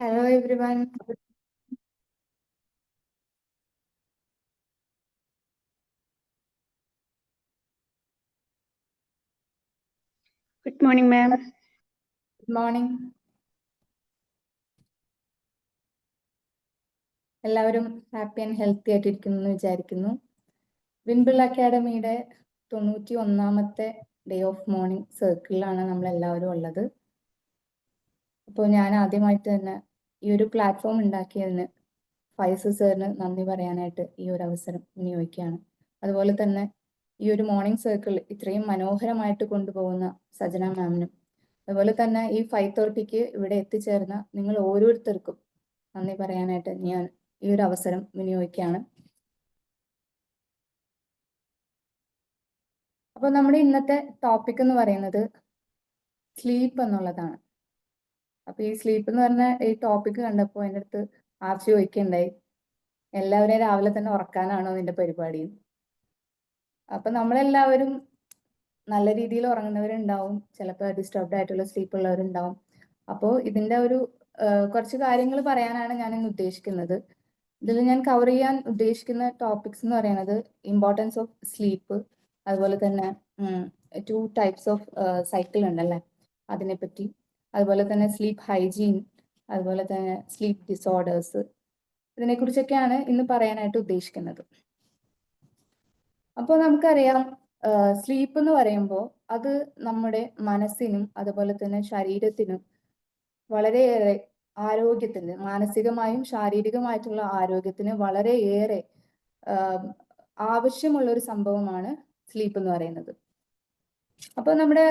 Hello everyone. Good morning, ma'am. Good morning. എല്ലാവരും happy and healthy ആയിട്ടിരിക്കുന്നു എന്ന് വിചാരിക്കുന്നു. വിൻബിൾ അക്കാഡമിയുടെ 91ാമത്തെ day of morning സർക്കിളിലാണ് നമ്മൾ എല്ലാവരും ഉള്ളത്. അപ്പോൾ ഞാൻ ആദ്യമായിട്ട് തന്നെ ഈ ഒരു പ്ലാറ്റ്ഫോം ഉണ്ടാക്കിയതിന് ഫൈസ സാറിന് നന്ദി പറയാനായിട്ട് ഈ ഒരു അവസരം വിനിയോഗിക്കുകയാണ്. അതുപോലെ തന്നെ ഈ ഒരു മോർണിംഗ് സർക്കിൾ ഇത്രയും മനോഹരമായിട്ട് കൊണ്ടുപോകുന്ന സജന മാമിനും, അതുപോലെ തന്നെ ഈ 5:30ക്ക് ഇവിടെ എത്തിച്ചേർന്ന നിങ്ങൾ ഓരോരുത്തർക്കും നന്ദി പറയാനായിട്ട് ഞാൻ ഈ ഒരു അവസരം വിനിയോഗിക്കുകയാണ്. അപ്പോൾ നമ്മുടെ ഇന്നത്തെ ടോപ്പിക് എന്ന് പറയുന്നത് സ്ലീപ്പ് എന്നുള്ളതാണ്. അപ്പൊ ഈ സ്ലീപ്പ് എന്ന് പറഞ്ഞ ഈ ടോപ്പിക് കണ്ടപ്പോൾ എൻ്റെ അടുത്ത് ആർച്ചി ചോദിക്കുകയുണ്ടായി, എല്ലാവരെയും രാവിലെ തന്നെ ഉറക്കാനാണോ നിന്റെ പരിപാടി? അപ്പൊ നമ്മളെല്ലാവരും നല്ല രീതിയിൽ ഉറങ്ങുന്നവരുണ്ടാവും, ചിലപ്പോൾ ഡിസ്റ്റർബ്ഡ് ആയിട്ടുള്ള സ്ലീപ്പ് ഉള്ളവരുണ്ടാവും. അപ്പോൾ ഇതിന്റെ ഒരു കുറച്ച് കാര്യങ്ങൾ പറയാനാണ് ഞാൻ ഇന്ന് ഉദ്ദേശിക്കുന്നത്. ഇതിൽ ഞാൻ കവർ ചെയ്യാൻ ഉദ്ദേശിക്കുന്ന ടോപ്പിക്സ് എന്ന് പറയുന്നത് ഇമ്പോർട്ടൻസ് ഓഫ് സ്ലീപ്പ്, അതുപോലെ തന്നെ 2 ടൈപ്സ് ഓഫ് സൈക്കിൾ ഉണ്ടല്ലേ അതിനെപ്പറ്റി, അതുപോലെ തന്നെ സ്ലീപ്പ് ഹൈജീൻ, അതുപോലെ തന്നെ സ്ലീപ്പ് ഡിസോർഡേഴ്സ്, ഇതിനെക്കുറിച്ചൊക്കെയാണ് ഇന്ന് പറയാനായിട്ട് ഉദ്ദേശിക്കുന്നത്. അപ്പോൾ നമുക്കറിയാം, സ്ലീപ്പ് എന്ന് പറയുമ്പോൾ അത് നമ്മുടെ മനസ്സിനും അതുപോലെ തന്നെ ശരീരത്തിനും വളരെയേറെ ആരോഗ്യത്തിന്, മാനസികമായും ശാരീരികമായിട്ടുള്ള ആരോഗ്യത്തിന് വളരെയേറെ ആവശ്യമുള്ള ഒരു സംഭവമാണ് സ്ലീപ്പ് എന്ന് പറയുന്നത്. അപ്പൊ നമ്മുടെ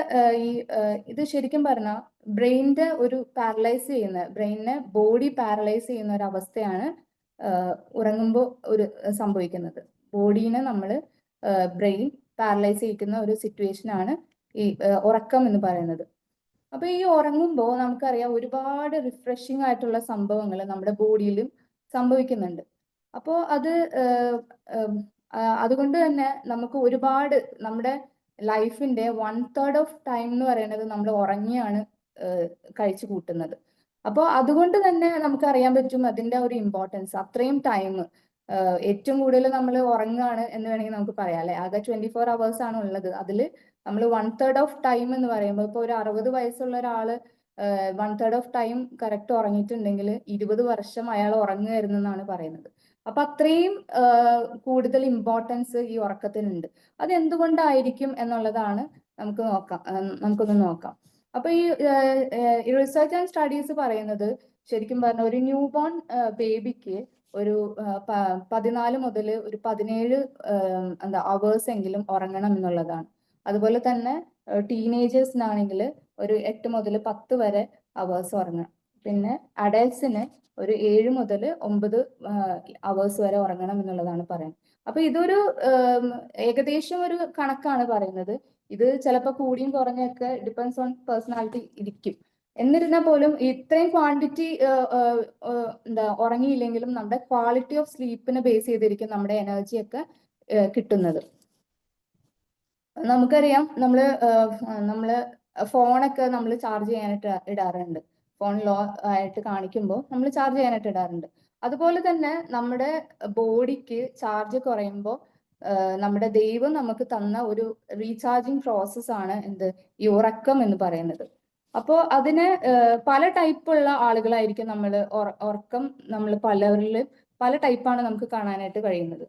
ഇത് ശരിക്കും പറഞ്ഞാൽ ബ്രെയിനിന്റെ ഒരു പാരലൈസ് ചെയ്യുന്ന, ബ്രെയിനിനെ ബോഡി പാരലൈസ് ചെയ്യുന്ന ഒരു അവസ്ഥയാണ് ഉറങ്ങുമ്പോൾ ഒരു സംഭവിക്കുന്നത്. ബോഡീനെ നമ്മൾ ബ്രെയിൻ പാരലൈസ് ചെയ്യിക്കുന്ന ഒരു സിറ്റുവേഷൻ ആണ് ഈ ഉറക്കം എന്ന് പറയുന്നത്. അപ്പൊ ഈ ഉറങ്ങുമ്പോൾ നമുക്കറിയാം ഒരുപാട് റിഫ്രഷിംഗ് ആയിട്ടുള്ള സംഭവങ്ങൾ നമ്മുടെ ബോഡിയിലും സംഭവിക്കുന്നുണ്ട്. അപ്പോൾ അതുകൊണ്ട് തന്നെ നമുക്ക് ഒരുപാട് നമ്മുടെ ലൈഫിന്റെ 1/3 ഓഫ് ടൈം എന്ന് പറയുന്നത് നമ്മൾ ഉറങ്ങിയാണ് കഴിച്ചു കൂട്ടുന്നത്. അപ്പോൾ അതുകൊണ്ട് തന്നെ നമുക്ക് അറിയാൻ പറ്റും അതിന്റെ ഒരു ഇമ്പോർട്ടൻസ്. അത്രയും ടൈം ഏറ്റവും കൂടുതൽ നമ്മൾ ഉറങ്ങുകയാണ് എന്ന് വേണമെങ്കിൽ നമുക്ക് പറയാം അല്ലെ. ആകെ 24 hours ആണ് ഉള്ളത്. അതിൽ നമ്മൾ 1/3 ഓഫ് ടൈം എന്ന് പറയുമ്പോൾ, ഇപ്പോൾ ഒരു 60 വയസ്സുള്ള ഒരാള് 1/3 ഓഫ് ടൈം കറക്റ്റ് ഉറങ്ങിയിട്ടുണ്ടെങ്കിൽ 20 വർഷം അയാൾ ഉറങ്ങുമായിരുന്നു എന്നാണ് പറയുന്നത്. അപ്പൊ അത്രയും കൂടുതൽ ഇമ്പോർട്ടൻസ് ഈ ഉറക്കത്തിനുണ്ട്. അത് എന്തുകൊണ്ടായിരിക്കും എന്നുള്ളതാണ് നമുക്കൊന്ന് നോക്കാം. അപ്പൊ ഈ റിസർച്ച് ആൻഡ് സ്റ്റഡീസ് പറയുന്നത് ശരിക്കും പറഞ്ഞ ഒരു ന്യൂ ബോൺ ബേബിക്ക് ഒരു 14 മുതൽ ഒരു 17 അവേഴ്സ് എങ്കിലും ഉറങ്ങണം എന്നുള്ളതാണ്. അതുപോലെ തന്നെ ടീനേജേഴ്സിനാണെങ്കിൽ ഒരു 8 മുതൽ 10 വരെ അവേഴ്സ് ഉറങ്ങണം. പിന്നെ അഡൽട്സിന് ഒരു 7 മുതൽ 9 അവേഴ്സ് വരെ ഉറങ്ങണം എന്നുള്ളതാണ് പറയുന്നത്. അപ്പൊ ഇതൊരു ഏകദേശം ഒരു കണക്കാണ് പറയുന്നത്. ഇത് ചിലപ്പോൾ കൂടിയും കുറഞ്ഞൊക്കെ ഡിപ്പെൻസ് ഓൺ പേഴ്സണാലിറ്റി ഇരിക്കും. എന്നിരുന്നാൽ പോലും ഇത്രയും ക്വാണ്ടിറ്റി ഉറങ്ങിയില്ലെങ്കിലും നമ്മുടെ ക്വാളിറ്റി ഓഫ് സ്ലീപ്പിനെ ബേസ് ചെയ്തിരിക്കും നമ്മുടെ എനർജി ഒക്കെ കിട്ടുന്നത്. നമുക്കറിയാം, നമ്മള് ഫോണൊക്കെ നമ്മൾ ചാർജ് ചെയ്യാനായിട്ട് ഇടാറുണ്ട്. ഫോൺ ലോ ആയിട്ട് കാണിക്കുമ്പോൾ നമ്മൾ ചാർജ് ചെയ്യാനായിട്ട് ഇടാറുണ്ട്. അതുപോലെ തന്നെ നമ്മുടെ ബോഡിക്ക് ചാർജ് കുറയുമ്പോൾ നമ്മുടെ ദൈവം നമുക്ക് തന്ന ഒരു റീചാർജിങ് പ്രോസസ് ആണ് ഈ ഉറക്കം എന്ന് പറയുന്നത്. അപ്പോൾ അതിന് പല ടൈപ്പുള്ള ആളുകളായിരിക്കും ഉറക്കം നമ്മൾ പലരിലും പല ടൈപ്പാണ് നമുക്ക് കാണാനായിട്ട് കഴിയുന്നത്.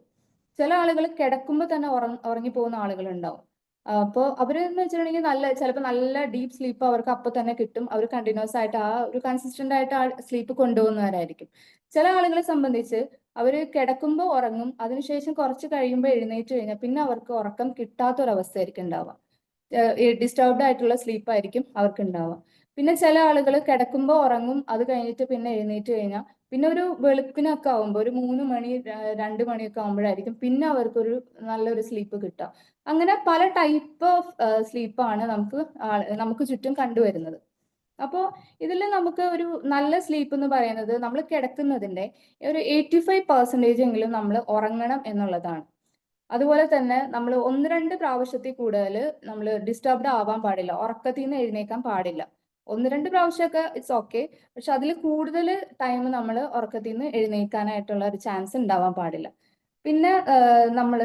ചില ആളുകൾ കിടക്കുമ്പോൾ തന്നെ ഉറങ്ങിപ്പോകുന്ന ആളുകൾ ഉണ്ടാവും. അപ്പോൾ അവരെന്ന് വെച്ചിട്ടുണ്ടെങ്കിൽ ചിലപ്പോൾ നല്ല ഡീപ്പ് സ്ലീപ്പ് അവർക്ക് അപ്പൊ തന്നെ കിട്ടും. അവർ കണ്ടിന്യൂസ് ആയിട്ട് ആ ഒരു കൺസിസ്റ്റന്റ് ആയിട്ട് ആ സ്ലീപ്പ് കൊണ്ടുപോകുന്നവരായിരിക്കും. ചില ആളുകളെ സംബന്ധിച്ച് അവർ കിടക്കുമ്പോൾ ഉറങ്ങും, അതിനുശേഷം കുറച്ച് കഴിയുമ്പോൾ എഴുന്നേറ്റ് കഴിഞ്ഞാൽ പിന്നെ അവർക്ക് ഉറക്കം കിട്ടാത്തൊരവസ്ഥയായിരിക്കും ഉണ്ടാവുക. ഡിസ്റ്റർബ്ഡ് ആയിട്ടുള്ള സ്ലീപ്പ് ആയിരിക്കും അവർക്ക് ഉണ്ടാവുക. പിന്നെ ചില ആളുകൾ കിടക്കുമ്പോൾ ഉറങ്ങും, അത് കഴിഞ്ഞിട്ട് പിന്നെ എഴുന്നേറ്റ് കഴിഞ്ഞാൽ പിന്നെ ഒരു വെളുപ്പിനൊക്കെ ആകുമ്പോൾ ഒരു 3 മണി 2 മണിയൊക്കെ ആകുമ്പോഴായിരിക്കും പിന്നെ അവർക്കൊരു നല്ലൊരു സ്ലീപ്പ് കിട്ടുക. അങ്ങനെ പല ടൈപ്പ് ഓഫ് സ്ലീപ്പാണ് നമുക്ക് ചുറ്റും കണ്ടുവരുന്നത്. അപ്പോൾ ഇതിൽ നമുക്ക് ഒരു നല്ല സ്ലീപ്പ് എന്ന് പറയുന്നത് നമ്മൾ കിടക്കുന്നതിന്റെ ഒരു 85% എങ്കിലും നമ്മൾ ഉറങ്ങണം എന്നുള്ളതാണ്. അതുപോലെ തന്നെ നമ്മൾ 1-2 പ്രാവശ്യത്തിൽ കൂടുതൽ നമ്മൾ ഡിസ്റ്റർബ്ഡ് ആവാൻ പാടില്ല, ഉറക്കത്തിൽ നിന്ന് എഴുന്നേക്കാൻ പാടില്ല. ഒന്ന് രണ്ട് പ്രാവശ്യമൊക്കെ ഇറ്റ്സ് ഓക്കെ. പക്ഷെ അതിൽ കൂടുതൽ ടൈം നമ്മൾ ഉറക്കത്തിൽ നിന്ന് എഴുന്നേൽക്കാനായിട്ടുള്ള ഒരു ചാൻസ് ഉണ്ടാവാൻ പാടില്ല. പിന്നെ നമ്മൾ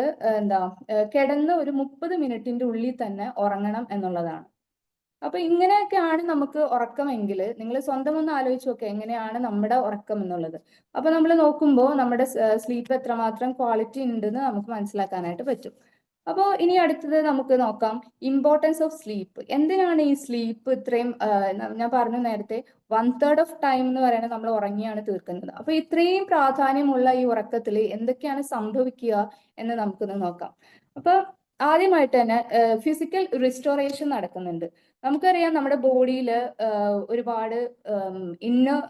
കിടന്ന് ഒരു 30 മിനിറ്റിന്റെ ഉള്ളിൽ തന്നെ ഉറങ്ങണം എന്നുള്ളതാണ്. അപ്പൊ ഇങ്ങനെയൊക്കെയാണ് നമുക്ക് ഉറക്കമെങ്കിൽ നിങ്ങൾ സ്വന്തം ഒന്ന് ആലോചിച്ച് നോക്കുക എങ്ങനെയാണ് നമ്മുടെ ഉറക്കം എന്നുള്ളത്. അപ്പൊ നമ്മൾ നോക്കുമ്പോൾ നമ്മുടെ സ്ലീപ്പ് എത്രമാത്രം ക്വാളിറ്റി ഉണ്ടെന്ന് നമുക്ക് മനസ്സിലാക്കാനായിട്ട് പറ്റും. അപ്പോൾ ഇനി അടുത്തത് നമുക്ക് നോക്കാം ഇമ്പോർട്ടൻസ് ഓഫ് സ്ലീപ്പ്. എന്തിനാണ് ഈ സ്ലീപ്പ് ഇത്രയും ഞാൻ പറഞ്ഞു നേരത്തെ 1/3 ഓഫ് ടൈം എന്ന് പറയുന്നത് നമ്മൾ ഉറങ്ങിയാണ് തീർക്കുന്നത്. അപ്പൊ ഇത്രയും പ്രാധാന്യമുള്ള ഈ ഉറക്കത്തിൽ എന്തൊക്കെയാണ് സംഭവിക്കുക എന്ന് നമുക്കൊന്ന് നോക്കാം. അപ്പൊ ആദ്യമായിട്ട് തന്നെ ഫിസിക്കൽ റിസ്റ്റോറേഷൻ നടക്കുന്നുണ്ട്. നമുക്കറിയാം നമ്മുടെ ബോഡിയിൽ ഒരുപാട് ഇന്നർ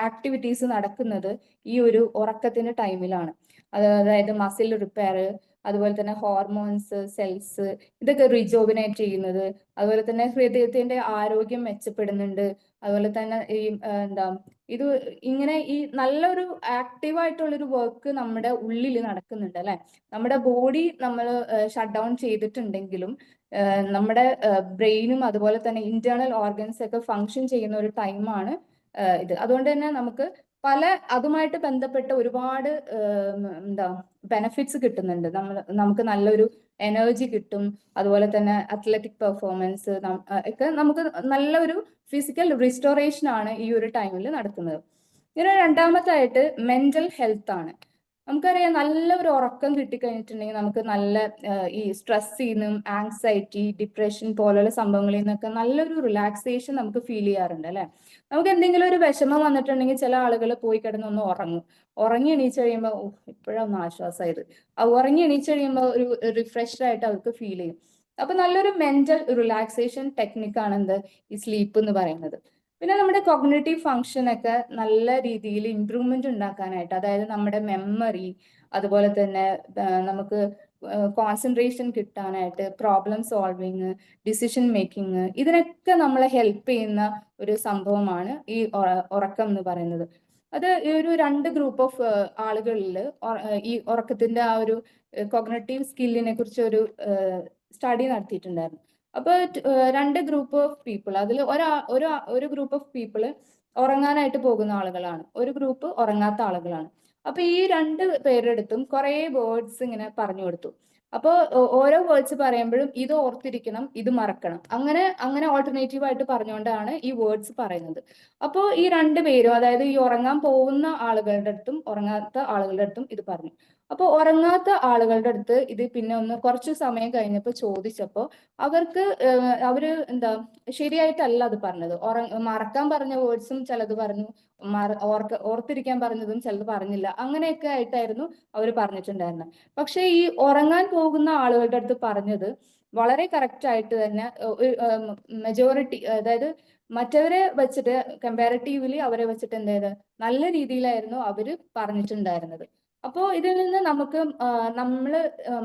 ആക്ടിവിറ്റീസ് നടക്കുന്നത് ഈ ഒരു ഉറക്കത്തിന്റെ ടൈമിലാണ്. അതായത് മസിൽ റിപ്പയർ, അതുപോലെ തന്നെ ഹോർമോൺസ്, സെൽസ് ഇതൊക്കെ റിജോവിനേറ്റ് ചെയ്യുന്നത്, അതുപോലെ തന്നെ ഹൃദയത്തിന്റെ ആരോഗ്യം മെച്ചപ്പെടുന്നുണ്ട്. അതുപോലെ തന്നെ ഈ ഇത് ഇങ്ങനെ ഈ നല്ലൊരു ആക്റ്റീവായിട്ടുള്ളൊരു വർക്ക് നമ്മുടെ ഉള്ളിൽ നടക്കുന്നുണ്ട് അല്ലെ. നമ്മുടെ ബോഡി നമ്മൾ ഷട്ട് ഡൗൺ ചെയ്തിട്ടുണ്ടെങ്കിലും നമ്മുടെ ബ്രെയിനും അതുപോലെ തന്നെ ഇന്റേണൽ ഓർഗൻസ് ഒക്കെ ഫങ്ഷൻ ചെയ്യുന്ന ഒരു ടൈമാണ് ഇത്. അതുകൊണ്ട് തന്നെ നമുക്ക് അതുമായിട്ട് ബന്ധപ്പെട്ട ഒരുപാട് ബെനഫിറ്റ്സ് കിട്ടുന്നുണ്ട്. നമുക്ക് നല്ലൊരു എനർജി കിട്ടും. അതുപോലെ തന്നെ അത്ലറ്റിക് പെർഫോമൻസ് ഒക്കെ നമുക്ക് നല്ലൊരു ഫിസിക്കൽ റിസ്റ്റോറേഷൻ ആണ് ഈ ഒരു ടൈമിൽ നടക്കുന്നത്. ഇങ്ങനെ രണ്ടാമത്തായിട്ട് മെന്റൽ ഹെൽത്ത് ആണ്. നമുക്കറിയാം നല്ല ഒരു ഉറക്കം കിട്ടിക്കഴിഞ്ഞിട്ടുണ്ടെങ്കിൽ നമുക്ക് നല്ല ഈ സ്ട്രെസ്സിൽ നിന്നും ആങ്സൈറ്റി, ഡിപ്രഷൻ പോലുള്ള സംഭവങ്ങളിൽ നിന്നൊക്കെ നല്ലൊരു റിലാക്സേഷൻ നമുക്ക് ഫീൽ ചെയ്യാറുണ്ട് അല്ലെ. നമുക്ക് എന്തെങ്കിലും ഒരു വിഷമം വന്നിട്ടുണ്ടെങ്കിൽ ചില ആളുകൾ പോയി കിടന്നൊന്ന് ഉറങ്ങി എണീച്ച് കഴിയുമ്പോൾ ഇപ്പോഴൊന്ന് ആശ്വാസമായത്, ഉറങ്ങി എണീച്ച് കഴിയുമ്പോൾ ഒരു റിഫ്രഷ്ഡ് ആയിട്ട് അവർക്ക് ഫീൽ ചെയ്യും. അപ്പൊ നല്ലൊരു മെന്റൽ റിലാക്സേഷൻ ടെക്നിക്കാണ് ഈ സ്ലീപ്പ് എന്ന് പറയുന്നത്. പിന്നെ നമ്മുടെ കോഗ്നിറ്റീവ് ഫങ്ഷൻ ഒക്കെ നല്ല രീതിയിൽ ഇംപ്രൂവ്മെന്റ് ഉണ്ടാക്കാനായിട്ട്, അതായത് നമ്മുടെ മെമ്മറി, അതുപോലെ തന്നെ നമുക്ക് കോൺസെൻട്രേഷൻ കിട്ടാനായിട്ട്, പ്രോബ്ലം സോൾവിങ്, ഡിസിഷൻ മേക്കിംഗ്, ഇതിനൊക്കെ നമ്മളെ ഹെൽപ്പ് ചെയ്യുന്ന ഒരു സംഭവമാണ് ഈ ഉറക്കം എന്ന് പറയുന്നത്. അത് ഈ ഒരു 2 ഗ്രൂപ്പ് ഓഫ് ആളുകളിൽ ഈ ഉറക്കത്തിന്റെ ആ ഒരു കോഗ്നിറ്റീവ് സ്കില്ലിനെ കുറിച്ച് ഒരു സ്റ്റഡി നടത്തിയിട്ടുണ്ടായിരുന്നു. അപ്പൊ 2 ഗ്രൂപ്പ് ഓഫ് പീപ്പിൾ, അതിൽ ഒരു ഗ്രൂപ്പ് ഓഫ് പീപ്പിൾ ഉറങ്ങാനായിട്ട് പോകുന്ന ആളുകളാണ്, ഒരു ഗ്രൂപ്പ് ഉറങ്ങാത്ത ആളുകളാണ്. അപ്പൊ ഈ 2 പേരെടുത്തും കുറെ വേർഡ്സ് ഇങ്ങനെ പറഞ്ഞു കൊടുത്തു. അപ്പോൾ ഓരോ വേർഡ്സ് പറയുമ്പോഴും ഇത് ഓർത്തിരിക്കണം, ഇത് മറക്കണം, അങ്ങനെ ഓൾട്ടർനേറ്റീവ് ആയിട്ട് പറഞ്ഞുകൊണ്ടാണ് ഈ വേർഡ്സ് പറയുന്നത്. അപ്പോൾ ഈ 2 പേരും, അതായത് ഈ ഉറങ്ങാൻ പോകുന്ന ആളുകളുടെ അടുത്തും ഉറങ്ങാത്ത ആളുകളുടെ അടുത്തും ഇത് പറഞ്ഞു. അപ്പോൾ ഉറങ്ങാത്ത ആളുകളുടെ അടുത്ത് ഇത് പിന്നെ ഒന്ന് കുറച്ച് സമയം കഴിഞ്ഞപ്പോൾ ചോദിച്ചപ്പോൾ അവര് ശരിയായിട്ടല്ല അത് പറഞ്ഞത്. മറക്കാൻ പറഞ്ഞ വേർഡ്സും ചിലത് പറഞ്ഞു, ഓർത്തിരിക്കാൻ പറഞ്ഞതും ചിലത് പറഞ്ഞില്ല. അങ്ങനെയൊക്കെ ആയിട്ടായിരുന്നു അവർ പറഞ്ഞിട്ടുണ്ടായിരുന്നത്. പക്ഷെ ഈ ഉറങ്ങാൻ പോകുന്ന ആളുകളുടെ അടുത്ത് പറഞ്ഞത് വളരെ കറക്റ്റ് ആയിട്ട് തന്നെ മെജോറിറ്റി, അതായത് മറ്റവരെ വെച്ചിട്ട് കമ്പാരിറ്റീവ്ലി അവരെ വെച്ചിട്ട് നല്ല രീതിയിലായിരുന്നു അവര് പറഞ്ഞിട്ടുണ്ടായിരുന്നത്. അപ്പോൾ ഇതിൽ നിന്ന് നമുക്ക് നമ്മൾ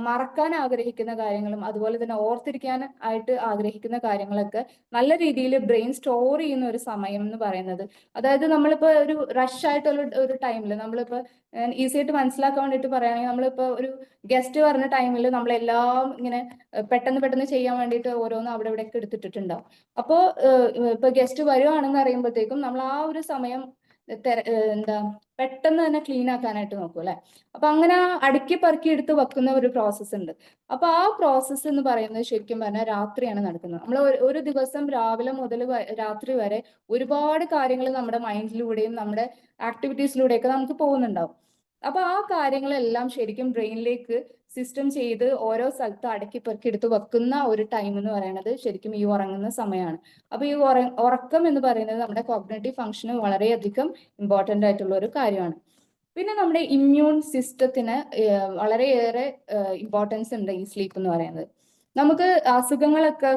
മറക്കാൻ ആഗ്രഹിക്കുന്ന കാര്യങ്ങളും അതുപോലെ തന്നെ ഓർത്തിരിക്കാൻ ആയിട്ട് ആഗ്രഹിക്കുന്ന കാര്യങ്ങളൊക്കെ നല്ല രീതിയിൽ ബ്രെയിൻ സ്റ്റോർ ചെയ്യുന്ന ഒരു സമയം എന്ന് പറയുന്നത്, അതായത് നമ്മളിപ്പോ ഒരു റഷ് ആയിട്ടുള്ള ഒരു ടൈമിൽ നമ്മളിപ്പോ ഈസി ആയിട്ട് മനസ്സിലാക്കാൻ വേണ്ടിയിട്ട് പറയുകയാണെങ്കിൽ, നമ്മളിപ്പോ ഒരു ഗസ്റ്റ് പറഞ്ഞ ടൈമിൽ നമ്മളെല്ലാം ഇങ്ങനെ പെട്ടെന്ന് ചെയ്യാൻ വേണ്ടിയിട്ട് ഓരോന്നും അവിടെ ഇവിടെയൊക്കെ എടുത്തിട്ടുണ്ടാവും. അപ്പോൾ ഇപ്പൊ ഗസ്റ്റ് വരുവാണെന്ന് അറിയുമ്പോഴത്തേക്കും നമ്മൾ ആ ഒരു സമയം പെട്ടെന്ന് തന്നെ ക്ലീൻ ആക്കാനായിട്ട് നോക്കും അല്ലെ. അപ്പൊ അങ്ങനെ അടുക്കി പറക്കി എടുത്ത് വെക്കുന്ന ഒരു പ്രോസസ്സ് ഉണ്ട്. അപ്പൊ ആ പ്രോസസ്സ് എന്ന് പറയുന്നത് ശരിക്കും പറഞ്ഞാൽ രാത്രിയാണ് നടക്കുന്നത്. നമ്മൾ ഒരു ദിവസം രാവിലെ മുതൽ രാത്രി വരെ ഒരുപാട് കാര്യങ്ങൾ നമ്മുടെ മൈൻഡിലൂടെയും നമ്മുടെ ആക്ടിവിറ്റീസിലൂടെയൊക്കെ നമുക്ക് പോകുന്നുണ്ടാവും. അപ്പൊ ആ കാര്യങ്ങളെല്ലാം ശരിക്കും ബ്രെയിനിലേക്ക് സിസ്റ്റം ചെയ്ത് ഓരോ സ്ഥലത്ത് അടക്കി പെറുക്കി എടുത്ത് വെക്കുന്ന ഒരു ടൈം എന്ന് പറയുന്നത് ശരിക്കും ഈ ഉറങ്ങുന്ന സമയമാണ്. അപ്പൊ ഈ ഉറക്കം എന്ന് പറയുന്നത് നമ്മുടെ കോഗ്നിറ്റീവ് ഫംഗ്ഷന് വളരെയധികം ഇമ്പോർട്ടന്റ് ആയിട്ടുള്ള ഒരു കാര്യമാണ്. പിന്നെ നമ്മുടെ ഇമ്മ്യൂൺ സിസ്റ്റത്തിന് വളരെയേറെ ഇമ്പോർട്ടൻസ് ഉണ്ട് ഈ സ്ലീപ്പ് എന്ന് പറയുന്നത്. നമുക്ക് അസുഖങ്ങളൊക്കെ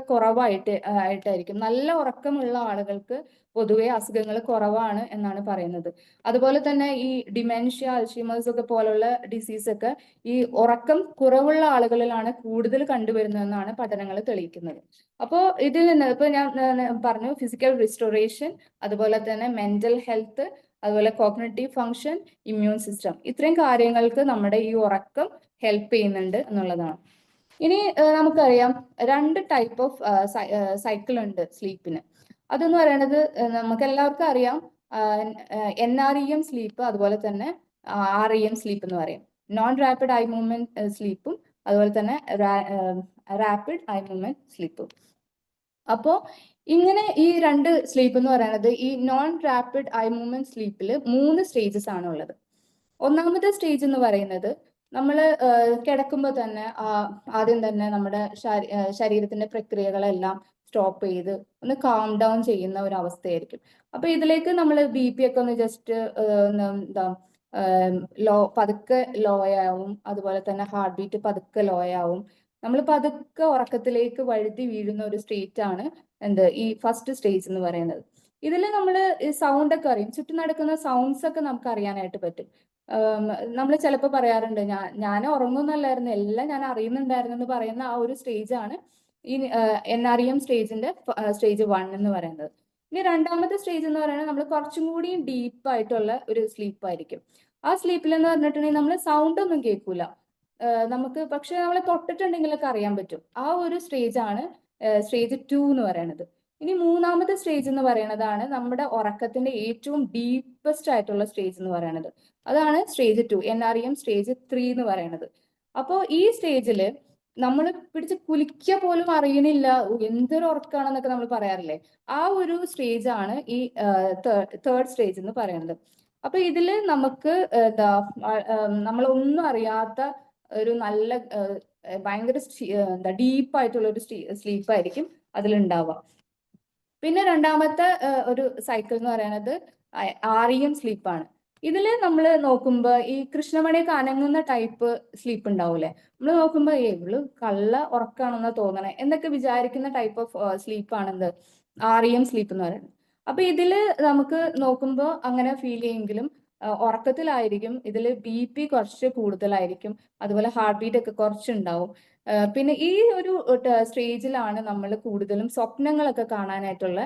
ആയിട്ടായിരിക്കും. നല്ല ഉറക്കമുള്ള ആളുകൾക്ക് പൊതുവെ അസുഖങ്ങൾ കുറവാണ് എന്നാണ് പറയുന്നത്. അതുപോലെ തന്നെ ഈ ഡിമെൻഷ്യ, അൽഷീമേഴ്സ് ഒക്കെ പോലുള്ള ഡിസീസ് ഒക്കെ ഈ ഉറക്കം കുറവുള്ള ആളുകളിലാണ് കൂടുതൽ കണ്ടുവരുന്നതെന്നാണ് പഠനങ്ങൾ തെളിയിക്കുന്നത്. അപ്പോൾ ഇതിൽ നിന്ന് ഇപ്പൊ ഞാൻ പറഞ്ഞു ഫിസിക്കൽ റിസ്റ്റോറേഷൻ, അതുപോലെ തന്നെ മെന്റൽ ഹെൽത്ത്, അതുപോലെ കോഗ്നിറ്റീവ് ഫങ്ഷൻ, ഇമ്മ്യൂൺ സിസ്റ്റം, ഇത്രയും കാര്യങ്ങൾക്ക് നമ്മുടെ ഈ ഉറക്കം ഹെൽപ്പ് ചെയ്യുന്നുണ്ട് എന്നുള്ളതാണ്. ഇനി നമുക്കറിയാം 2 ടൈപ്പ് ഓഫ് സൈക്കിൾ ഉണ്ട് സ്ലീപ്പിന്. അതെന്ന് പറയുന്നത് നമുക്ക് എല്ലാവർക്കും അറിയാം, NREM സ്ലീപ്പ്, അതുപോലെ തന്നെ REM സ്ലീപ്പ് എന്ന് പറയും. നോൺ റാപ്പിഡ് ഐ മൂവ്മെന്റ് സ്ലീപ്പും അതുപോലെ തന്നെ റാപ്പിഡ് ഐ മൂവ്മെന്റ് സ്ലീപ്പും. അപ്പോൾ ഇങ്ങനെ ഈ രണ്ട് സ്ലീപ്പ് എന്ന് പറയുന്നത്, ഈ നോൺ റാപ്പിഡ് ഐ മൂവ്മെന്റ് സ്ലീപ്പിൽ 3 സ്റ്റേജസ് ആണ് ഉള്ളത്. ഒന്നാമത്തെ സ്റ്റേജ് എന്ന് പറയുന്നത് നമ്മൾ കിടക്കുമ്പോൾ തന്നെ ആദ്യം തന്നെ നമ്മുടെ ശരീരത്തിന്റെ പ്രക്രിയകളെല്ലാം സ്റ്റോപ്പ് ചെയ്ത് ഒന്ന് കാം ഡൗൺ ചെയ്യുന്ന ഒരു അവസ്ഥയായിരിക്കും. അപ്പൊ ഇതിലേക്ക് നമ്മൾ BP ഒക്കെ ഒന്ന് ജസ്റ്റ് എന്താ പതുക്കെ ലോ ആവും, അതുപോലെ തന്നെ ഹാർട്ട് ബീറ്റ് പതുക്കെ ലോ ആവും. നമ്മൾ പതുക്കെ ഉറക്കത്തിലേക്ക് വഴുതി വീഴുന്ന ഒരു സ്റ്റേറ്റ് ആണ് ഈ ഫസ്റ്റ് സ്റ്റേജ് എന്ന് പറയുന്നത്. ഇതിൽ നമ്മൾ സൗണ്ട് ഒക്കെ അറിയും, ചുറ്റും നടക്കുന്ന സൗണ്ട്സ് ഒക്കെ നമുക്ക് അറിയാനായിട്ട് പറ്റും. നമ്മൾ ചിലപ്പോൾ പറയാറുണ്ട്, ഞാൻ ഉറങ്ങുന്നല്ലായിരുന്നു, എല്ലാം ഞാൻ അറിയുന്നുണ്ടായിരുന്നു എന്ന് പറയുന്ന ആ ഒരു സ്റ്റേജ് ആണ് ഈ NREM സ്റ്റേജിന്റെ സ്റ്റേജ് 1 എന്ന് പറയുന്നത്. ഇനി രണ്ടാമത്തെ സ്റ്റേജ് എന്ന് പറയുന്നത് നമ്മൾ കുറച്ചും കൂടി ഡീപ്പ് ആയിട്ടുള്ള ഒരു സ്ലീപ്പ് ആയിരിക്കും. ആ സ്ലീപ്പിൽ എന്ന് പറഞ്ഞിട്ടുണ്ടെങ്കിൽ നമ്മൾ സൗണ്ട് ഒന്നും കേൾക്കൂല, നമുക്ക് പക്ഷെ നമ്മളെ തൊട്ടിട്ടുണ്ടെങ്കിലൊക്കെ അറിയാൻ പറ്റും. ആ ഒരു സ്റ്റേജ് ആണ് സ്റ്റേജ് 2 എന്ന് പറയുന്നത്. ഇനി മൂന്നാമത്തെ സ്റ്റേജ് എന്ന് പറയുന്നതാണ് നമ്മുടെ ഉറക്കത്തിന്റെ ഏറ്റവും ഡീപ്പസ്റ്റ് ആയിട്ടുള്ള സ്റ്റേജ് എന്ന് പറയുന്നത്. അതാണ് സ്റ്റേജ് 2, NREM സ്റ്റേജ് 3 എന്ന് പറയുന്നത്. അപ്പോൾ ഈ സ്റ്റേജിൽ നമ്മൾ പിടിച്ച് കുലിക്ക പോലും അറിയണില്ല, എന്തൊരു ഉറക്കാണെന്നൊക്കെ നമ്മൾ പറയാറില്ലേ, ആ ഒരു സ്റ്റേജ് ആണ് ഈ തേർഡ് സ്റ്റേജ് എന്ന് പറയുന്നത്. അപ്പൊ ഇതില് നമുക്ക് നമ്മളൊന്നും അറിയാത്ത ഒരു നല്ല ഭയങ്കര ഡീപ്പ് ആയിട്ടുള്ള ഒരു സ്ലീപ്പായിരിക്കും അതിലുണ്ടാവുക. പിന്നെ രണ്ടാമത്തെ ഒരു സൈക്കിൾ എന്ന് പറയുന്നത് REM സ്ലീപ്പാണ്. ഇതില് നമ്മൾ നോക്കുമ്പോൾ ഈ കൃഷ്ണമണിയൊക്കെ അനങ്ങുന്ന ടൈപ്പ് സ്ലീപ്പ് ഉണ്ടാവൂലേ, നമ്മൾ നോക്കുമ്പോൾ ഇവള് കള്ള ഉറക്കാണെന്നാ തോന്നണേ എന്നൊക്കെ വിചാരിക്കുന്ന ടൈപ്പ് ഓഫ് സ്ലീപ്പാണെന്ത് REM സ്ലീപ്പ് എന്ന് പറയുന്നത്. അപ്പൊ ഇതില് നമുക്ക് നോക്കുമ്പോൾ അങ്ങനെ ഫീൽ ചെയ്യുമെങ്കിലും ഉറക്കത്തിലായിരിക്കും ഇതില് BP കുറച്ച് കൂടുതലായിരിക്കും, അതുപോലെ ഹാർട്ട് ബീറ്റ് ഒക്കെ കുറച്ചുണ്ടാവും. പിന്നെ ഈ ഒരു സ്റ്റേജിലാണ് നമ്മൾ കൂടുതലും സ്വപ്നങ്ങളൊക്കെ കാണാനായിട്ടുള്ള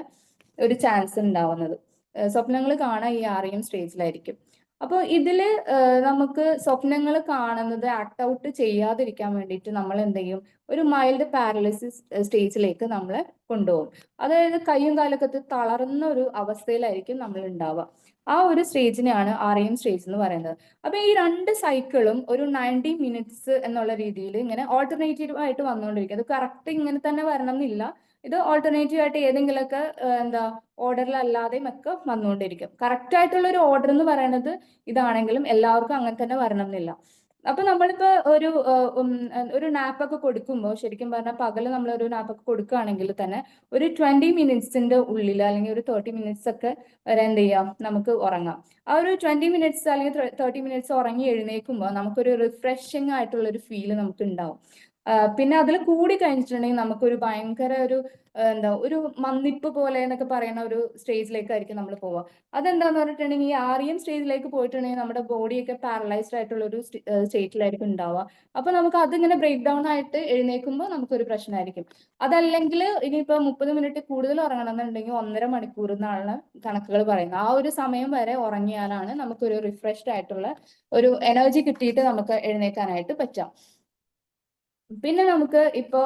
ഒരു ചാൻസ് ഉണ്ടാവുന്നത്. സ്വപ്നങ്ങൾ കാണാൻ ഈ REM സ്റ്റേജിലായിരിക്കും. അപ്പോൾ ഇതില് നമുക്ക് സ്വപ്നങ്ങൾ കാണുന്നത് ആക്ട് ഔട്ട് ചെയ്യാതിരിക്കാൻ വേണ്ടിയിട്ട് നമ്മൾ എന്ത് ചെയ്യും, ഒരു മൈൽഡ് പാരലിസിസ് സ്റ്റേജിലേക്ക് നമ്മളെ കൊണ്ടുപോകും. അതായത് കയ്യും കാലൊക്കെ തളർന്ന ഒരു അവസ്ഥയിലായിരിക്കും നമ്മൾ ഉണ്ടാവുക. ആ ഒരു സ്റ്റേജിനെയാണ് REM സ്റ്റേജ് എന്ന് പറയുന്നത്. അപ്പൊ ഈ രണ്ട് സൈക്കിളും ഒരു 90 മിനിറ്റ്സ് എന്നുള്ള രീതിയിൽ ഇങ്ങനെ ഓൾട്ടർനേറ്റീവ് ആയിട്ട് വന്നുകൊണ്ടിരിക്കും. അത് കറക്റ്റ് ഇങ്ങനെ തന്നെ വരണം എന്നില്ല, ഇത് ഓൾട്ടർനേറ്റീവ് ആയിട്ട് ഏതെങ്കിലുമൊക്കെ ഓർഡറിലല്ലാതെയും ഒക്കെ വന്നുകൊണ്ടിരിക്കും. കറക്റ്റ് ആയിട്ടുള്ള ഒരു ഓർഡർ എന്ന് പറയുന്നത് ഇതാണെങ്കിലും എല്ലാവർക്കും അങ്ങനെ തന്നെ വരണം എന്നില്ല. അപ്പൊ നമ്മളിപ്പോ ഒരു നാപ്പൊക്കെ കൊടുക്കുമ്പോൾ, ശരിക്കും പറഞ്ഞാൽ പകല് നമ്മൾ ഒരു നാപ്പൊക്കെ കൊടുക്കുകയാണെങ്കിൽ തന്നെ ഒരു 20 മിനിറ്റ്സിന്റെ ഉള്ളിൽ അല്ലെങ്കിൽ ഒരു 30 മിനിറ്റ്സ് ഒക്കെ വരെ എന്ത് ചെയ്യാം, നമുക്ക് ഉറങ്ങാം. ആ ഒരു 20 മിനിറ്റ്സ് അല്ലെങ്കിൽ 30 മിനിറ്റ്സ് ഉറങ്ങി എഴുന്നേൽക്കുമ്പോൾ നമുക്കൊരു റിഫ്രഷിങ് ആയിട്ടുള്ള ഒരു ഫീല് നമുക്ക് ഉണ്ടാവും. പിന്നെ അതിൽ കൂടി കഴിഞ്ഞിട്ടുണ്ടെങ്കിൽ നമുക്കൊരു ഭയങ്കര ഒരു മന്ദിപ്പ് പോലെ എന്നൊക്കെ പറയുന്ന ഒരു സ്റ്റേജിലേക്കായിരിക്കും നമ്മൾ പോവുക. അതെന്താന്ന് പറഞ്ഞിട്ടുണ്ടെങ്കിൽ ഈ REM സ്റ്റേജിലേക്ക് പോയിട്ടുണ്ടെങ്കിൽ നമ്മുടെ ബോഡിയൊക്കെ പാരലൈസ്ഡ് ആയിട്ടുള്ള ഒരു സ്റ്റേറ്റിലായിരിക്കും ഉണ്ടാവുക. അപ്പൊ നമുക്ക് അതിങ്ങനെ ബ്രേക്ക് ഡൗൺ ആയിട്ട് എഴുന്നേൽക്കുമ്പോൾ നമുക്കൊരു പ്രശ്നമായിരിക്കും. അതല്ലെങ്കിൽ ഇനിയിപ്പോ 30 മിനിറ്റ് കൂടുതൽ ഉറങ്ങണമെന്നുണ്ടെങ്കിൽ 1.5 മണിക്കൂർ എന്നാണ് കണക്കുകൾ പറയുന്നത്. ആ ഒരു സമയം വരെ ഉറങ്ങിയാലാണ് നമുക്കൊരു റിഫ്രഷ്ഡ് ആയിട്ടുള്ള ഒരു എനർജി കിട്ടിയിട്ട് നമുക്ക് എഴുന്നേൽക്കാനായിട്ട് പറ്റാം. പിന്നെ നമുക്ക് ഇപ്പോ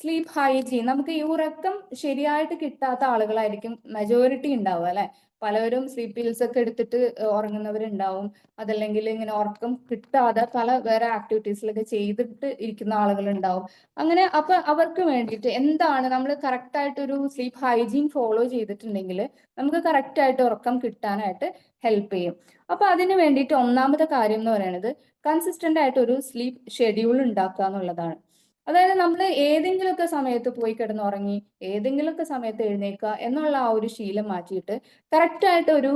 സ്ലീപ്പ് ഹൈജീൻ, നമുക്ക് ഈ ഉറക്കം ശരിയായിട്ട് കിട്ടാത്ത ആളുകളായിരിക്കും മെജോറിറ്റി ഉണ്ടാവുക അല്ലെ. പലവരും സ്ലീപ്പ് പിൽസ് ഒക്കെ എടുത്തിട്ട് ഉറങ്ങുന്നവരുണ്ടാവും, അതല്ലെങ്കിൽ ഇങ്ങനെ ഉറക്കം കിട്ടാതെ പല വേറെ ആക്ടിവിറ്റീസിലൊക്കെ ചെയ്തിട്ട് ഇരിക്കുന്ന ആളുകളുണ്ടാവും. അങ്ങനെ അപ്പൊ അവർക്ക് വേണ്ടിയിട്ട് എന്താണ് നമ്മൾ കറക്റ്റ് ആയിട്ട് ഒരു സ്ലീപ്പ് ഹൈജീൻ ഫോളോ ചെയ്തിട്ടുണ്ടെങ്കിൽ നമുക്ക് കറക്റ്റ് ആയിട്ട് ഉറക്കം കിട്ടാനായിട്ട് ഹെൽപ്പ് ചെയ്യും. അപ്പൊ അതിന് വേണ്ടിയിട്ട് ഒന്നാമത്തെ കാര്യം എന്ന് പറയുന്നത് കൺസിസ്റ്റന്റ് ആയിട്ട് ഒരു സ്ലീപ്പ് ഷെഡ്യൂൾ ഉണ്ടാക്കുക എന്നുള്ളതാണ്. അതായത് നമ്മൾ ഏതെങ്കിലുമൊക്കെ സമയത്ത് പോയി കിടന്നുറങ്ങി ഏതെങ്കിലുമൊക്കെ സമയത്ത് എഴുന്നേൽക്കുക എന്നുള്ള ആ ഒരു ശീലം മാറ്റിയിട്ട് കറക്റ്റ് ആയിട്ട് ഒരു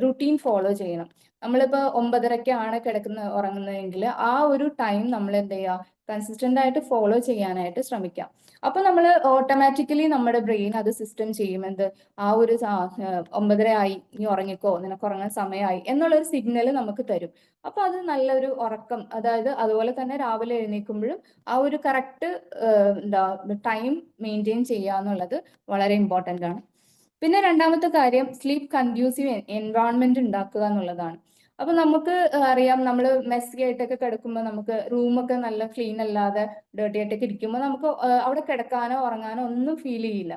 റുട്ടീൻ ഫോളോ ചെയ്യണം. നമ്മളിപ്പോ 9:30ക്കാണ് ഉറങ്ങുന്നതെങ്കിൽ ആ ഒരു ടൈം നമ്മൾ എന്ത് ചെയ്യുക, കൺസിസ്റ്റന്റ് ആയിട്ട് ഫോളോ ചെയ്യാനായിട്ട് ശ്രമിക്കാം. അപ്പൊ നമ്മൾ ഓട്ടോമാറ്റിക്കലി നമ്മുടെ ബ്രെയിൻ അത് സിസ്റ്റം ചെയ്യും, ആ ഒരു 9:30 ആയി, നീ ഉറങ്ങിക്കോ, നിനക്ക് ഉറങ്ങാൻ സമയമായി എന്നുള്ളൊരു സിഗ്നൽ നമുക്ക് തരും. അപ്പൊ അത് നല്ലൊരു ഉറക്കം, അതായത് അതുപോലെ തന്നെ രാവിലെ എഴുന്നേൽക്കുമ്പോഴും ആ ഒരു കറക്റ്റ് ടൈം മെയിൻറ്റെയിൻ ചെയ്യുക എന്നുള്ളത് വളരെ ഇമ്പോർട്ടൻ്റ് ആണ്. പിന്നെ രണ്ടാമത്തെ കാര്യം സ്ലീപ്പ് കൺഡ്യൂസീവ് എൻവയോൺമെന്റ് ഉണ്ടാക്കുക എന്നുള്ളതാണ്. അപ്പൊ നമുക്ക് അറിയാം, നമ്മൾ മെസ്സി ആയിട്ടൊക്കെ കിടക്കുമ്പോൾ നമുക്ക് റൂമൊക്കെ നല്ല ക്ലീൻ അല്ലാതെ ഡേർട്ടി ആയിട്ടൊക്കെ ഇരിക്കുമ്പോൾ നമുക്ക് അവിടെ കിടക്കാനോ ഉറങ്ങാനോ ഒന്നും ഫീൽ ചെയ്യില്ല.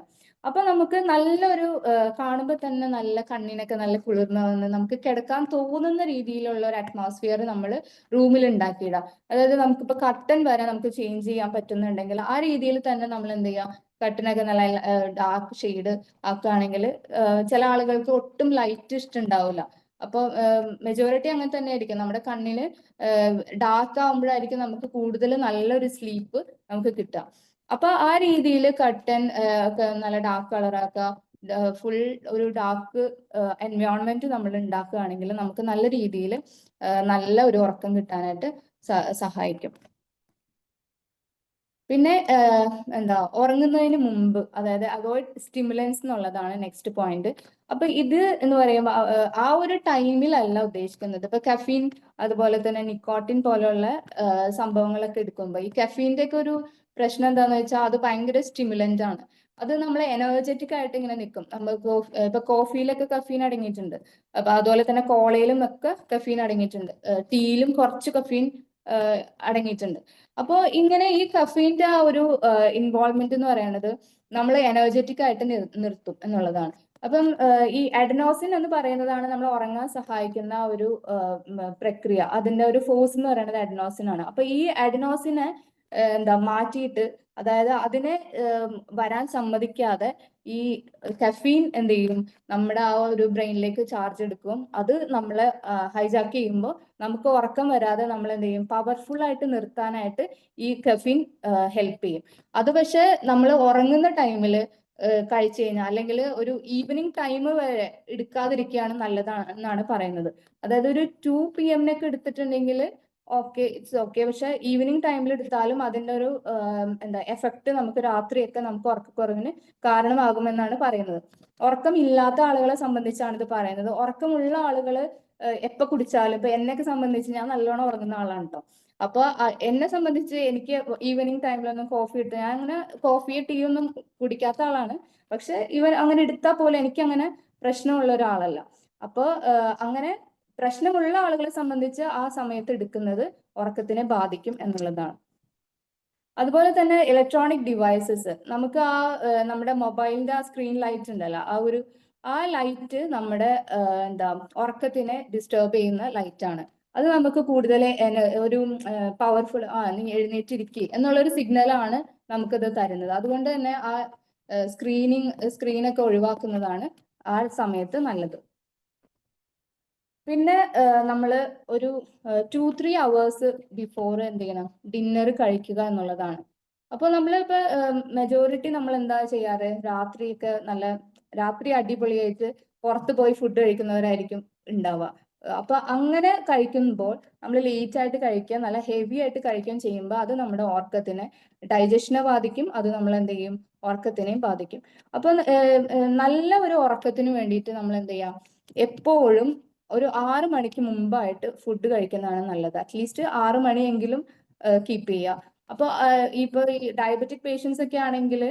അപ്പൊ നമുക്ക് നല്ലൊരു കാണുമ്പോൾ തന്നെ നല്ല കണ്ണിനൊക്കെ നല്ല കുളിർമ വന്ന് നമുക്ക് കിടക്കാൻ തോന്നുന്ന രീതിയിലുള്ള ഒരു അറ്റ്മോസ്ഫിയർ നമ്മൾ റൂമിൽ ഉണ്ടാക്കിയിടാം. അതായത് നമുക്കിപ്പോ കർട്ടൻ വരെ നമുക്ക് ചേഞ്ച് ചെയ്യാൻ പറ്റുന്നുണ്ടെങ്കിൽ ആ രീതിയിൽ തന്നെ നമ്മൾ എന്ത് ചെയ്യാം, കർട്ടനൊക്കെ നല്ല ഡാർക്ക് ഷെയ്ഡ് ആക്കുകയാണെങ്കിൽ ചില ആളുകൾക്ക് ഒട്ടും ലൈറ്റ് ഇഷ്ടമുണ്ടാവില്ല. അപ്പോൾ മെജോറിറ്റി അങ്ങനെ തന്നെ ആയിരിക്കും. നമ്മുടെ കണ്ണിന് ഡാർക്ക് ആകുമ്പോഴായിരിക്കും നമുക്ക് കൂടുതൽ നല്ലൊരു സ്ലീപ്പ് നമുക്ക് കിട്ടുക. അപ്പൊ ആ രീതിയിൽ കർട്ടൻ ഒക്കെ നല്ല ഡാർക്ക് കളറാക്കുക, ഫുൾ ഒരു ഡാർക്ക് എൻവയോൺമെന്റ് നമ്മൾ ഉണ്ടാക്കുകയാണെങ്കിൽ നമുക്ക് നല്ല രീതിയിൽ നല്ല ഒരു ഉറക്കം കിട്ടാനായിട്ട് സഹായിക്കും. പിന്നെ എന്താ, ഉറങ്ങുന്നതിന് മുമ്പ്, അതായത് അവോയ്ഡ് സ്റ്റിമുലൻസ് എന്നുള്ളതാണ് നെക്സ്റ്റ് പോയിന്റ്. അപ്പൊ ഇത് എന്ന് പറയുമ്പോൾ ആ ഒരു ടൈമിലല്ല ഉദ്ദേശിക്കുന്നത്. ഇപ്പൊ കഫീൻ അതുപോലെ തന്നെ നിക്കോട്ടിൻ പോലുള്ള സംഭവങ്ങളൊക്കെ എടുക്കുമ്പോൾ ഈ കഫീന്റെ ഒക്കെ ഒരു പ്രശ്നം എന്താന്ന് വെച്ചാൽ അത് ഭയങ്കര സ്റ്റിമുലന്റ് ആണ്. അത് നമ്മളെ എനർജറ്റിക് ആയിട്ട് ഇങ്ങനെ നിൽക്കും. നമ്മൾ ഇപ്പൊ കോഫിയിലൊക്കെ കഫീൻ അടങ്ങിയിട്ടുണ്ട്. അപ്പൊ അതുപോലെ തന്നെ കോളയിലും ഒക്കെ കഫീൻ അടങ്ങിയിട്ടുണ്ട്. ടീയിലും കുറച്ച് കഫീൻ അടങ്ങിയിട്ടുണ്ട്. അപ്പോൾ ഇങ്ങനെ ഈ കഫീന്റെ ആ ഒരു ഇൻവോൾവ്മെന്റ് എന്ന് പറയുന്നത് നമ്മൾ എനർജറ്റിക് ആയിട്ട് നിർത്തും എന്നുള്ളതാണ്. അപ്പം ഈ അഡനോസിൻ എന്ന് പറയുന്നതാണ് നമ്മൾ ഉറങ്ങാൻ സഹായിക്കുന്ന ഒരു പ്രക്രിയ. അതിന്റെ ഒരു ഫോഴ്സ് എന്ന് പറയുന്നത് അഡനോസിൻ ആണ്. അപ്പൊ ഈ അഡനോസിനെ എന്താ മാറ്റിയിട്ട്, അതായത് അതിനെ വരാൻ സമ്മതിക്കാതെ ഈ കഫീൻ എന്ത് ചെയ്യും, നമ്മുടെ ആ ഒരു ബ്രെയിനിലേക്ക് ചാർജ് എടുക്കും. അത് നമ്മളെ ഹൈജാക്ക് ചെയ്യുമ്പോൾ നമുക്ക് ഉറക്കം വരാതെ നമ്മൾ എന്ത് ചെയ്യും, പവർഫുൾ ആയിട്ട് നിർത്താനായിട്ട് ഈ കഫീൻ ഹെൽപ്പ് ചെയ്യും. അത് പക്ഷെ നമ്മൾ ഉറങ്ങുന്ന ടൈമിൽ കഴിച്ചു കഴിഞ്ഞാൽ, അല്ലെങ്കിൽ ഒരു ഈവനിങ് ടൈം വരെ എടുക്കാതിരിക്കുകയാണ് നല്ലതാണ് എന്നാണ് പറയുന്നത്. അതായത് ഒരു 2 PM എടുത്തിട്ടുണ്ടെങ്കിൽ ഓക്കെ, ഇറ്റ്സ് ഓക്കെ. പക്ഷെ ഈവനിങ് ടൈമിൽ എടുത്താലും അതിന്റെ ഒരു എന്താ എഫക്ട് നമുക്ക് രാത്രിയൊക്കെ നമുക്ക് ഉറക്കക്കുറവിന് കാരണമാകുമെന്നാണ് പറയുന്നത്. ഉറക്കം ഇല്ലാത്ത ആളുകളെ സംബന്ധിച്ചാണ് ഇത് പറയുന്നത്. ഉറക്കമുള്ള ആളുകൾ എപ്പോ കുടിച്ചാലും, ഇപ്പൊ എന്നെയൊക്കെ സംബന്ധിച്ച് ഞാൻ നല്ലോണം ഉറങ്ങുന്ന ആളാണ് കേട്ടോ. അപ്പൊ എന്നെ സംബന്ധിച്ച് എനിക്ക് ഈവനിങ് ടൈമിലൊന്നും കോഫി ഇട്ട്, ഞാൻ അങ്ങനെ കോഫി ടീ ഒന്നും കുടിക്കാത്ത ആളാണ്. പക്ഷെ അങ്ങനെ എടുത്താൽ പോലും എനിക്ക് അങ്ങനെ പ്രശ്നമുള്ള ഒരാളല്ല. അപ്പൊ അങ്ങനെ പ്രശ്നമുള്ള ആളുകളെ സംബന്ധിച്ച് ആ സമയത്ത് എടുക്കുന്നത് ഉറക്കത്തിനെ ബാധിക്കും എന്നുള്ളതാണ്. അതുപോലെ തന്നെ ഇലക്ട്രോണിക് ഡിവൈസസ്, നമുക്ക് നമ്മുടെ മൊബൈലിന്റെ ആ സ്ക്രീൻ ലൈറ്റ് ഉണ്ടല്ലോ, ആ ലൈറ്റ് നമ്മുടെ എന്താ ഉറക്കത്തിനെ ഡിസ്റ്റർബ് ചെയ്യുന്ന ലൈറ്റ് ആണ്. അത് നമുക്ക് കൂടുതൽ ഒരു പവർഫുൾ നീ എഴുന്നേറ്റിരിക്കുക എന്നുള്ളൊരു സിഗ്നലാണ് നമുക്കത് തരുന്നത്. അതുകൊണ്ട് തന്നെ ആ സ്ക്രീനൊക്കെ ഒഴിവാക്കുന്നതാണ് ആ സമയത്ത് നല്ലത്. പിന്നെ നമ്മൾ ഒരു 2-3 hours ബിഫോർ എന്ത് ചെയ്യണം, ഡിന്നർ കഴിക്കുക എന്നുള്ളതാണ്. അപ്പോൾ നമ്മളിപ്പോ മെജോറിറ്റി നമ്മൾ എന്താ ചെയ്യാറ്, രാത്രി അടിപൊളിയായിട്ട് പുറത്ത് പോയി ഫുഡ് കഴിക്കുന്നവരായിരിക്കും ഉണ്ടാവുക. അപ്പൊ അങ്ങനെ കഴിക്കുമ്പോൾ നമ്മൾ ലേറ്റ് ആയിട്ട് കഴിക്കുക, നല്ല ഹെവി ആയിട്ട് കഴിക്കുകയും ചെയ്യുമ്പോൾ അത് നമ്മുടെ ഓർക്കത്തിനെ, ഡൈജഷനെ ബാധിക്കും. അത് നമ്മൾ എന്ത് ചെയ്യും, ഉറക്കത്തിനെയും ബാധിക്കും. അപ്പൊ നല്ല ഒരു ഉറക്കത്തിന് വേണ്ടിയിട്ട് നമ്മൾ എന്ത് ചെയ്യാം, എപ്പോഴും ഒരു 6 മണിക്ക് മുമ്പായിട്ട് ഫുഡ് കഴിക്കുന്നതാണ് നല്ലത്. അറ്റ്ലീസ്റ്റ് 6 മണിയെങ്കിലും കീപ്പ് ചെയ്യുക. അപ്പോൾ ഇപ്പൊ ഈ ഡയബറ്റിക് പേഷ്യൻസ് ഒക്കെ ആണെങ്കിൽ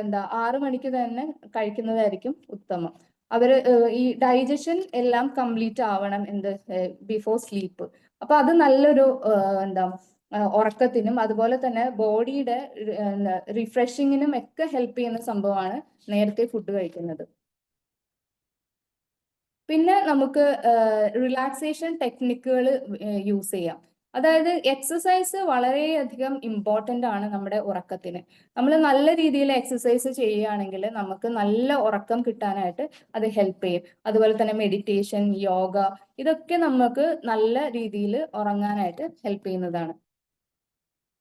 എന്താ 6 മണിക്ക് തന്നെ കഴിക്കുന്നതായിരിക്കും ഉത്തമം. ഈ ഡൈജഷൻ എല്ലാം കംപ്ലീറ്റ് ആവണം ബിഫോർ സ്ലീപ്പ്. അപ്പൊ അത് നല്ലൊരു എന്താ ഉറക്കത്തിനും അതുപോലെ തന്നെ ബോഡിയുടെ റിഫ്രഷിങ്ങിനും ഒക്കെ ഹെൽപ്പ് ചെയ്യുന്ന സംഭവമാണ് നേരത്തെ ഫുഡ് കഴിക്കുന്നത്. പിന്നെ നമുക്ക് റിലാക്സേഷൻ ടെക്നിക്കുകൾ യൂസ് ചെയ്യാം. അതായത് എക്സസൈസ് വളരെയധികം ഇമ്പോർട്ടൻ്റ് ആണ് നമ്മുടെ ഉറക്കത്തിന്. നമ്മൾ നല്ല രീതിയിൽ എക്സസൈസ് ചെയ്യുകയാണെങ്കിൽ നമുക്ക് നല്ല ഉറക്കം കിട്ടാനായിട്ട് അത് ഹെൽപ്പ് ചെയ്യും. അതുപോലെ തന്നെ മെഡിറ്റേഷൻ, യോഗ, ഇതൊക്കെ നമുക്ക് നല്ല രീതിയിൽ ഉറങ്ങാനായിട്ട് ഹെൽപ്പ് ചെയ്യുന്നതാണ്.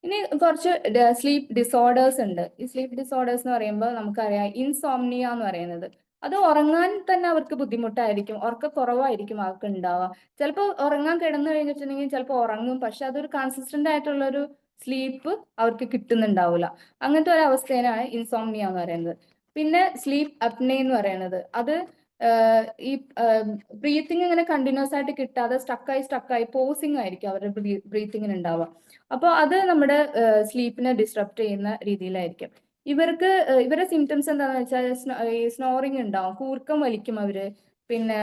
ഇനി കുറച്ച് സ്ലീപ്പ് ഡിസോർഡേഴ്സ് ഉണ്ട്. ഈ സ്ലീപ്പ് ഡിസോർഡേഴ്സ് എന്ന് പറയുമ്പോൾ നമുക്കറിയാം, ഇൻസോംനിയ എന്ന് പറയുന്നത്, അത് ഉറങ്ങാൻ തന്നെ അവർക്ക് ബുദ്ധിമുട്ടായിരിക്കും, ഉറക്കക്കുറവായിരിക്കും അവർക്ക് ഉണ്ടാവുക. ചിലപ്പോൾ ഉറങ്ങാൻ കിടന്നു കഴിഞ്ഞിട്ടുണ്ടെങ്കിൽ ചിലപ്പോൾ ഉറങ്ങും, പക്ഷെ അതൊരു കൺസിസ്റ്റന്റ് ആയിട്ടുള്ള ഒരു സ്ലീപ്പ് അവർക്ക് കിട്ടുന്നുണ്ടാവില്ല. അങ്ങനത്തെ ഒരു അവസ്ഥയാണ് ഇൻസോംനിയ എന്ന് പറയുന്നത്. പിന്നെ സ്ലീപ്പ് അപ്നെ എന്ന് പറയുന്നത്, അത് ഈ ബ്രീത്തിങ് ഇങ്ങനെ കണ്ടിന്യൂസ് ആയിട്ട് കിട്ടാതെ സ്റ്റക്കായി പോസിങ് ആയിരിക്കും അവരുടെ ബ്രീത്തിങ്ങിന് ഉണ്ടാവുക. അപ്പോൾ അത് നമ്മുടെ സ്ലീപ്പിനെ ഡിസ്റപ്റ്റ് ചെയ്യുന്ന രീതിയിലായിരിക്കും. ഇവരുടെ സിംറ്റംസ് എന്താണെന്ന് വെച്ചാൽ ഈ സ്നോറിങ് ഉണ്ടാവും, കൂർക്കം വലിക്കും അവര്. പിന്നെ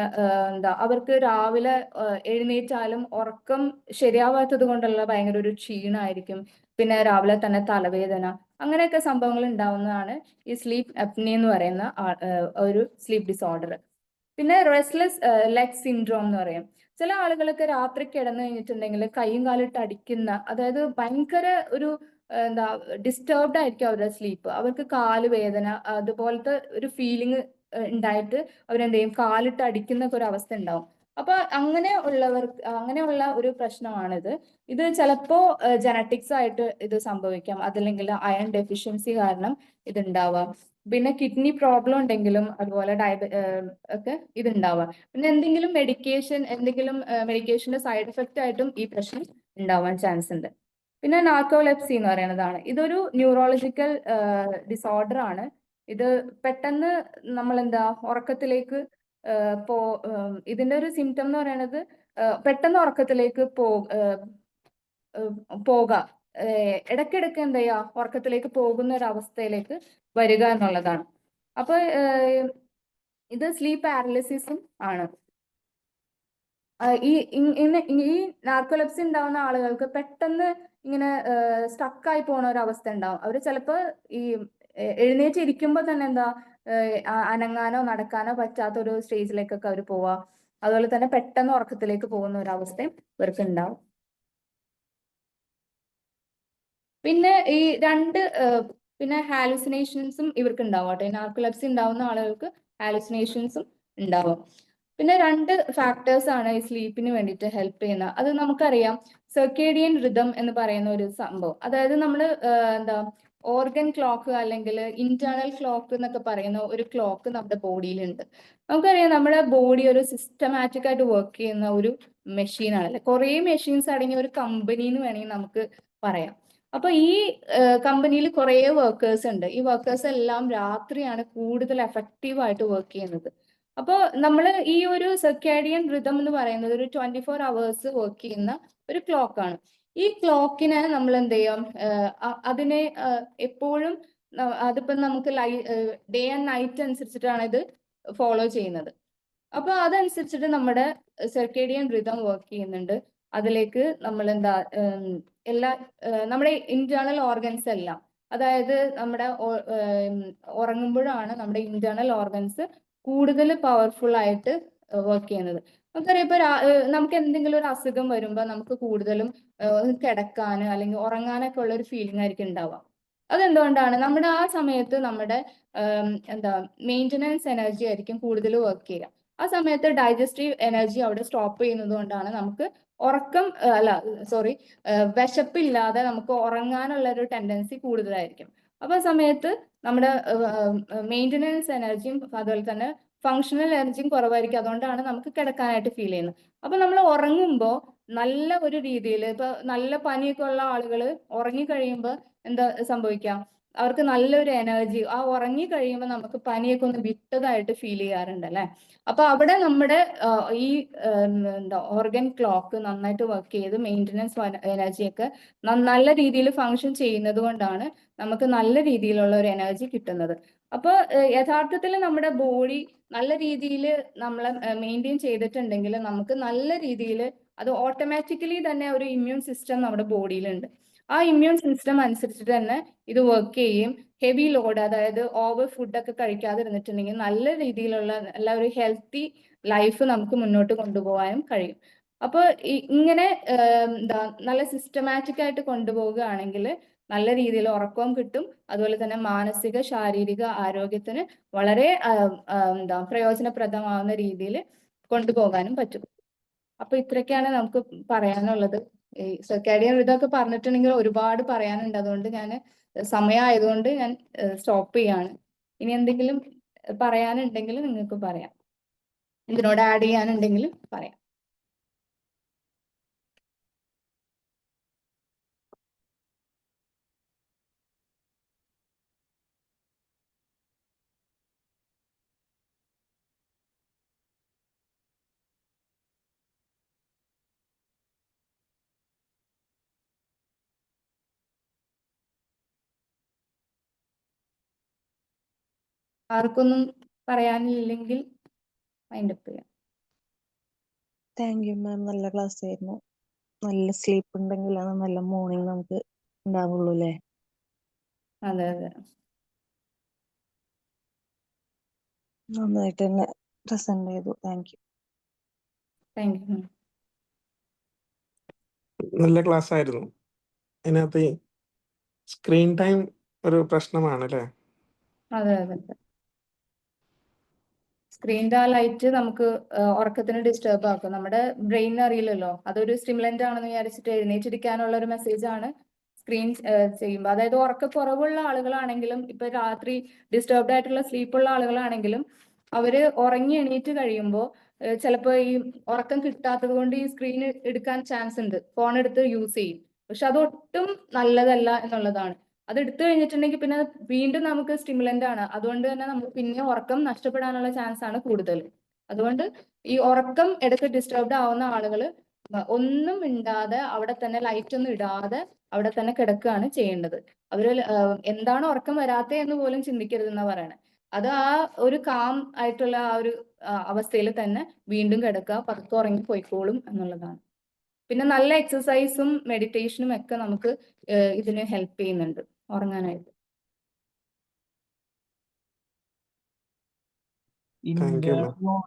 എന്താ അവർക്ക് രാവിലെ എഴുന്നേറ്റാലും ഉറക്കം ശരിയാവാത്തത് കൊണ്ടുള്ള ഭയങ്കര ഒരു ക്ഷീണമായിരിക്കും. പിന്നെ രാവിലെ തന്നെ തലവേദന, അങ്ങനെയൊക്കെ സംഭവങ്ങൾ ഉണ്ടാവുന്നതാണ് ഈ സ്ലീപ്പ് അപ്നിയ എന്ന് പറയുന്ന ഒരു സ്ലീപ്പ് ഡിസോർഡർ. പിന്നെ റെസ്റ്റ്ലെസ് ലെഗ് സിൻഡ്രോം എന്ന് പറയും. ചില ആളുകളൊക്കെ രാത്രി കിടന്നു കഴിഞ്ഞിട്ടുണ്ടെങ്കിൽ കൈയും കാലിട്ട് അടിക്കുന്ന, അതായത് ഭയങ്കര ഒരു എന്താ ഡിസ്റ്റർബ്ഡ് ആയിരിക്കും അവരുടെ സ്ലീപ്പ്. അവർക്ക് കാല് വേദന അതുപോലത്തെ ഒരു ഫീലിംഗ് ഉണ്ടായിട്ട് അവരെന്ത് ചെയ്യും, കാലിട്ട് അടിക്കുന്ന ഒരു അവസ്ഥ ഉണ്ടാവും. അപ്പൊ അങ്ങനെയുള്ള ഒരു പ്രശ്നമാണിത്. ഇത് ചിലപ്പോ ജനറ്റിക്സ് ആയിട്ട് ഇത് സംഭവിക്കാം, അതല്ലെങ്കിൽ അയൺ ഡെഫിഷ്യൻസി കാരണം ഇത് ഉണ്ടാവാം. പിന്നെ കിഡ്നി പ്രോബ്ലം ഉണ്ടെങ്കിലും അതുപോലെ ഒക്കെ ഇത് ഉണ്ടാവാം. പിന്നെ എന്തെങ്കിലും മെഡിക്കേഷന്റെ സൈഡ് എഫക്റ്റ് ആയിട്ടും ഈ പ്രശ്നം ഉണ്ടാവാൻ ചാൻസ് ഉണ്ട്. പിന്നെ നാർക്കോലെപ്സി എന്ന് പറയുന്നതാണ്. ഇതൊരു ന്യൂറോളജിക്കൽ ഡിസോർഡർ ആണ്. ഇത് പെട്ടെന്ന് നമ്മൾ എന്താ ഉറക്കത്തിലേക്ക് പോ ഇതിന്റെ ഒരു സിംറ്റം എന്ന് പറയുന്നത് പെട്ടെന്ന് ഉറക്കത്തിലേക്ക് പോകാം. ഇടയ്ക്കിടയ്ക്ക് എന്താ ചെയ്യാ, ഉറക്കത്തിലേക്ക് പോകുന്ന ഒരു അവസ്ഥയിലേക്ക് വരിക എന്നുള്ളതാണ്. അപ്പൊ ഇത് സ്ലീപ്പ് പാരലിസിസും ആണ്. ഈ നാർക്കോലെപ്സി ഉണ്ടാവുന്ന ആളുകൾക്ക് പെട്ടെന്ന് ഇങ്ങനെ സ്റ്റക്കായി പോണ ഒരു അവസ്ഥ ഉണ്ടാവും. അവർ ചിലപ്പോ ഈ എഴുന്നേറ്റ് ഇരിക്കുമ്പോൾ തന്നെ എന്താ അനങ്ങാനോ നടക്കാനോ പറ്റാത്ത ഒരു സ്റ്റേജിലേക്കൊക്കെ അവർ പോവാ. അതുപോലെ തന്നെ പെട്ടെന്ന് ഉറക്കത്തിലേക്ക് പോകുന്ന ഒരു അവസ്ഥയും ഇവർക്ക് ഉണ്ടാവും. പിന്നെ ഈ പിന്നെ ഹാലുസിനേഷൻസും ഇവർക്ക് ഉണ്ടാവും കേട്ടോ. നാർക്കോലെപ്സി ഉണ്ടാവുന്ന ആളുകൾക്ക് ഹാലുസിനേഷൻസും ഉണ്ടാവും. പിന്നെ 2 ഫാക്ടേഴ്സ് ആണ് ഈ സ്ലീപ്പിന് വേണ്ടിയിട്ട് ഹെൽപ്പ് ചെയ്യുന്നത്. അത് നമുക്കറിയാം, സർക്കേഡിയൻ റിതം എന്ന് പറയുന്ന ഒരു സംഭവം. അതായത് നമ്മൾ എന്താ ഓർഗൻ ക്ലോക്ക് അല്ലെങ്കിൽ ഇന്റേണൽ ക്ലോക്ക് എന്നൊക്കെ പറയുന്ന ഒരു ക്ലോക്ക് നമ്മുടെ ബോഡിയിലുണ്ട്. നമുക്കറിയാം നമ്മുടെ ബോഡി ഒരു സിസ്റ്റമാറ്റിക് ആയിട്ട് വർക്ക് ചെയ്യുന്ന ഒരു മെഷീനാണ്, അല്ലെ? കുറേ മെഷീൻസ് അടങ്ങിയ ഒരു കമ്പനി എന്ന് വേണമെങ്കിൽ നമുക്ക് പറയാം. അപ്പൊ ഈ കമ്പനിയിൽ കുറേ വർക്കേഴ്സ് ഉണ്ട്. ഈ വർക്കേഴ്സ് എല്ലാം രാത്രിയാണ് കൂടുതൽ എഫക്റ്റീവ് ആയിട്ട് വർക്ക് ചെയ്യുന്നത്. അപ്പോൾ നമ്മൾ ഈ ഒരു സർക്കാഡിയൻ റിതം എന്ന് പറയുന്നത് ഒരു 24 അവേഴ്സ് വർക്ക് ചെയ്യുന്ന ഒരു ക്ലോക്കാണ്. ഈ ക്ലോക്കിനെ നമ്മൾ എന്ത് ചെയ്യാം, അതിനെ എപ്പോഴും അതിപ്പോ നമുക്ക് ഡേ ആൻഡ് നൈറ്റ് അനുസരിച്ചിട്ടാണ് ഇത് ഫോളോ ചെയ്യുന്നത്. അപ്പൊ അതനുസരിച്ചിട്ട് നമ്മുടെ സർക്കേഡിയൻ റിതം വർക്ക് ചെയ്യുന്നുണ്ട്. അതിലേക്ക് നമ്മൾ എന്താ എല്ലാ നമ്മുടെ ഇന്റേണൽ ഓർഗൻസ് എല്ലാം, അതായത് നമ്മുടെ ഉറങ്ങുമ്പോഴാണ് നമ്മുടെ ഇന്റേണൽ ഓർഗൻസ് കൂടുതൽ പവർഫുൾ ആയിട്ട് വർക്ക് ചെയ്യുന്നത്. നമുക്കറിയാം, ഇപ്പൊ നമുക്ക് എന്തെങ്കിലും ഒരു അസുഖം വരുമ്പോൾ നമുക്ക് കൂടുതലും കിടക്കാന് അല്ലെങ്കിൽ ഉറങ്ങാനൊക്കെ ഉള്ള ഒരു ഫീലിംഗ് ആയിരിക്കും ഉണ്ടാവുക. അതെന്തുകൊണ്ടാണ്? നമ്മുടെ ആ സമയത്ത് നമ്മുടെ എന്താ മെയിൻ്റനൻസ് എനർജി ആയിരിക്കും കൂടുതൽ വർക്ക് ചെയ്യുക. ആ സമയത്ത് ഡൈജസ്റ്റീവ് എനർജി അവിടെ സ്റ്റോപ്പ് ചെയ്യുന്നത് കൊണ്ടാണ് നമുക്ക് വിശപ്പില്ലാതെ നമുക്ക് ഉറങ്ങാനുള്ള ഒരു ടെൻഡൻസി കൂടുതലായിരിക്കും. അപ്പൊ ആ സമയത്ത് നമ്മുടെ മെയിൻ്റനൻസ് എനർജിയും അതുപോലെ തന്നെ ഫങ്ഷണൽ എനർജിയും കുറവായിരിക്കും. അതുകൊണ്ടാണ് നമുക്ക് കിടക്കാനായിട്ട് ഫീൽ ചെയ്യുന്നത്. അപ്പൊ നമ്മൾ ഉറങ്ങുമ്പോൾ നല്ല ഒരു രീതിയിൽ, ഇപ്പൊ നല്ല പനിയൊക്കെ ഉള്ള ആളുകൾ ഉറങ്ങി കഴിയുമ്പോൾ എന്താ സംഭവിക്കാം, അവർക്ക് നല്ലൊരു എനർജി, ആ ഉറങ്ങി കഴിയുമ്പോൾ നമുക്ക് പനിയൊക്കെ ഒന്ന് വിട്ടതായിട്ട് ഫീൽ ചെയ്യാറുണ്ട്, അല്ലെ? അപ്പൊ അവിടെ നമ്മുടെ ഈ എന്താ ഓർഗൻ ക്ലോക്ക് നന്നായിട്ട് വർക്ക് ചെയ്ത് മെയിൻ്റനൻസ് എനർജിയൊക്കെ നല്ല രീതിയിൽ ഫങ്ഷൻ ചെയ്യുന്നത് കൊണ്ടാണ് നമുക്ക് നല്ല രീതിയിലുള്ള ഒരു എനർജി കിട്ടുന്നത്. അപ്പൊ യഥാർത്ഥത്തിൽ നമ്മുടെ ബോഡി നല്ല രീതിയിൽ നമ്മളെ മെയിൻറ്റെയിൻ ചെയ്തിട്ടുണ്ടെങ്കിൽ നമുക്ക് നല്ല രീതിയിൽ അത് ഓട്ടോമാറ്റിക്കലി തന്നെ ഒരു ഇമ്മ്യൂൺ സിസ്റ്റം നമ്മുടെ ബോഡിയിലുണ്ട്. ആ ഇമ്മ്യൂൺ സിസ്റ്റം അനുസരിച്ചിട്ട് തന്നെ ഇത് വർക്ക് ചെയ്യും. ഹെവി ലോഡ്, അതായത് ഓവർ ഫുഡൊക്കെ കഴിക്കാതിരുന്നിട്ടുണ്ടെങ്കിൽ നല്ല രീതിയിലുള്ള നല്ല ഒരു ഹെൽത്തി ലൈഫ് നമുക്ക് മുന്നോട്ട് കൊണ്ടുപോകാനും കഴിയും. അപ്പോൾ ഇങ്ങനെ എന്താ നല്ല സിസ്റ്റമാറ്റിക് ആയിട്ട് കൊണ്ടുപോവുകയാണെങ്കിൽ നല്ല രീതിയിൽ ഉറക്കവും കിട്ടും. അതുപോലെ തന്നെ മാനസിക ശാരീരിക ആരോഗ്യത്തിന് വളരെ എന്താ പ്രയോജനപ്രദമാവുന്ന രീതിയിൽ കൊണ്ടുപോകാനും പറ്റും. അപ്പൊ ഇത്രയൊക്കെയാണ് നമുക്ക് പറയാനുള്ളത്. ഈ സർക്കാഡിയൻ ഇതൊക്കെ പറഞ്ഞിട്ടുണ്ടെങ്കിൽ ഒരുപാട് പറയാനുണ്ട്. അതുകൊണ്ട് ഞാൻ സമയമായതുകൊണ്ട് ഞാൻ സ്റ്റോപ്പ് ചെയ്യാണ്. ഇനി എന്തെങ്കിലും പറയാനുണ്ടെങ്കിൽ നിങ്ങൾക്ക് പറയാം. ഇതിനോട് ആഡ് ചെയ്യാനുണ്ടെങ്കിൽ പറയാം. ആർക്കൊന്നും പറയാനില്ലെങ്കിൽ വൈൻഡപ്പ് ചെയ്യാം. താങ്ക് യു മാം, നല്ല ക്ലാസ് ആയിരുന്നു. നല്ല സ്ലീപ്പ് ഉണ്ടെങ്കിലാണ് നല്ല മോർണിംഗ് നമുക്ക് ഉണ്ടാവുള്ളൂ അല്ലേ? അതെ അതെ. നന്നായിട്ട് തന്നെ പ്രസന്റ് ചെയ്തു. Thank you. Thank you. നല്ല ക്ലാസ് ആയിരുന്നു. അതിനകത്ത് സ്ക്രീൻ ടൈം ഒരു പ്രശ്നമാണ് അല്ലേ? അതെ അതെ അതെ. സ്ക്രീനിന്റെ ആ ലൈറ്റ് നമുക്ക് ഉറക്കത്തിന് ഡിസ്റ്റർബ് ആക്കും. നമ്മുടെ ബ്രെയിനിന് അറിയില്ലല്ലോ, അതൊരു സ്റ്റിമുലന്റ് ആണെന്ന് വിചാരിച്ചിട്ട് എഴുന്നേറ്റിരിക്കാനുള്ള ഒരു മെസ്സേജ് ആണ് സ്ക്രീൻ ചെയ്യുമ്പോൾ. അതായത് ഉറക്കക്കുറവുള്ള ആളുകളാണെങ്കിലും ഇപ്പൊ രാത്രി ഡിസ്റ്റർബ്ഡ് ആയിട്ടുള്ള സ്ലീപ്പുള്ള ആളുകളാണെങ്കിലും അവര് ഉറങ്ങി എണീറ്റ് കഴിയുമ്പോൾ ചിലപ്പോൾ ഈ ഉറക്കം കിട്ടാത്തത് കൊണ്ട് ഈ സ്ക്രീൻ എടുക്കാൻ ചാൻസ് ഉണ്ട്, ഫോൺ എടുത്ത് യൂസ് ചെയ്യും. പക്ഷെ അതൊട്ടും നല്ലതല്ല എന്നുള്ളതാണ്. അത് എടുത്തു കഴിഞ്ഞിട്ടുണ്ടെങ്കിൽ പിന്നെ വീണ്ടും നമുക്ക് സ്റ്റിമുലന്റ് ആണ്. അതുകൊണ്ട് തന്നെ നമുക്ക് പിന്നെ ഉറക്കം നഷ്ടപ്പെടാനുള്ള ചാൻസ് ആണ് കൂടുതൽ. അതുകൊണ്ട് ഈ ഉറക്കം ഇടയ്ക്ക് ഡിസ്റ്റർബ്ഡ് ആവുന്ന ആളുകൾ ഒന്നും മിണ്ടാതെ അവിടെ തന്നെ ലൈറ്റ് ഒന്നും ഇടാതെ അവിടെ തന്നെ കിടക്കുകയാണ് ചെയ്യേണ്ടത്. അവര് എന്താണ് ഉറക്കം വരാത്തെ എന്ന് പോലും ചിന്തിക്കരുതെന്നാ പറയണേ. അത് ആ ഒരു കാം ആയിട്ടുള്ള ആ ഒരു അവസ്ഥയിൽ തന്നെ വീണ്ടും കിടക്കുക, പതുക്കെ ഉറങ്ങി പോയിക്കോളും എന്നുള്ളതാണ്. പിന്നെ നല്ല എക്സസൈസും മെഡിറ്റേഷനും ഒക്കെ നമുക്ക് ഇതിന് ഹെൽപ്പ് ചെയ്യുന്നുണ്ട് ഉറങ്ങാനായിട്ട്. Thank you ma'am.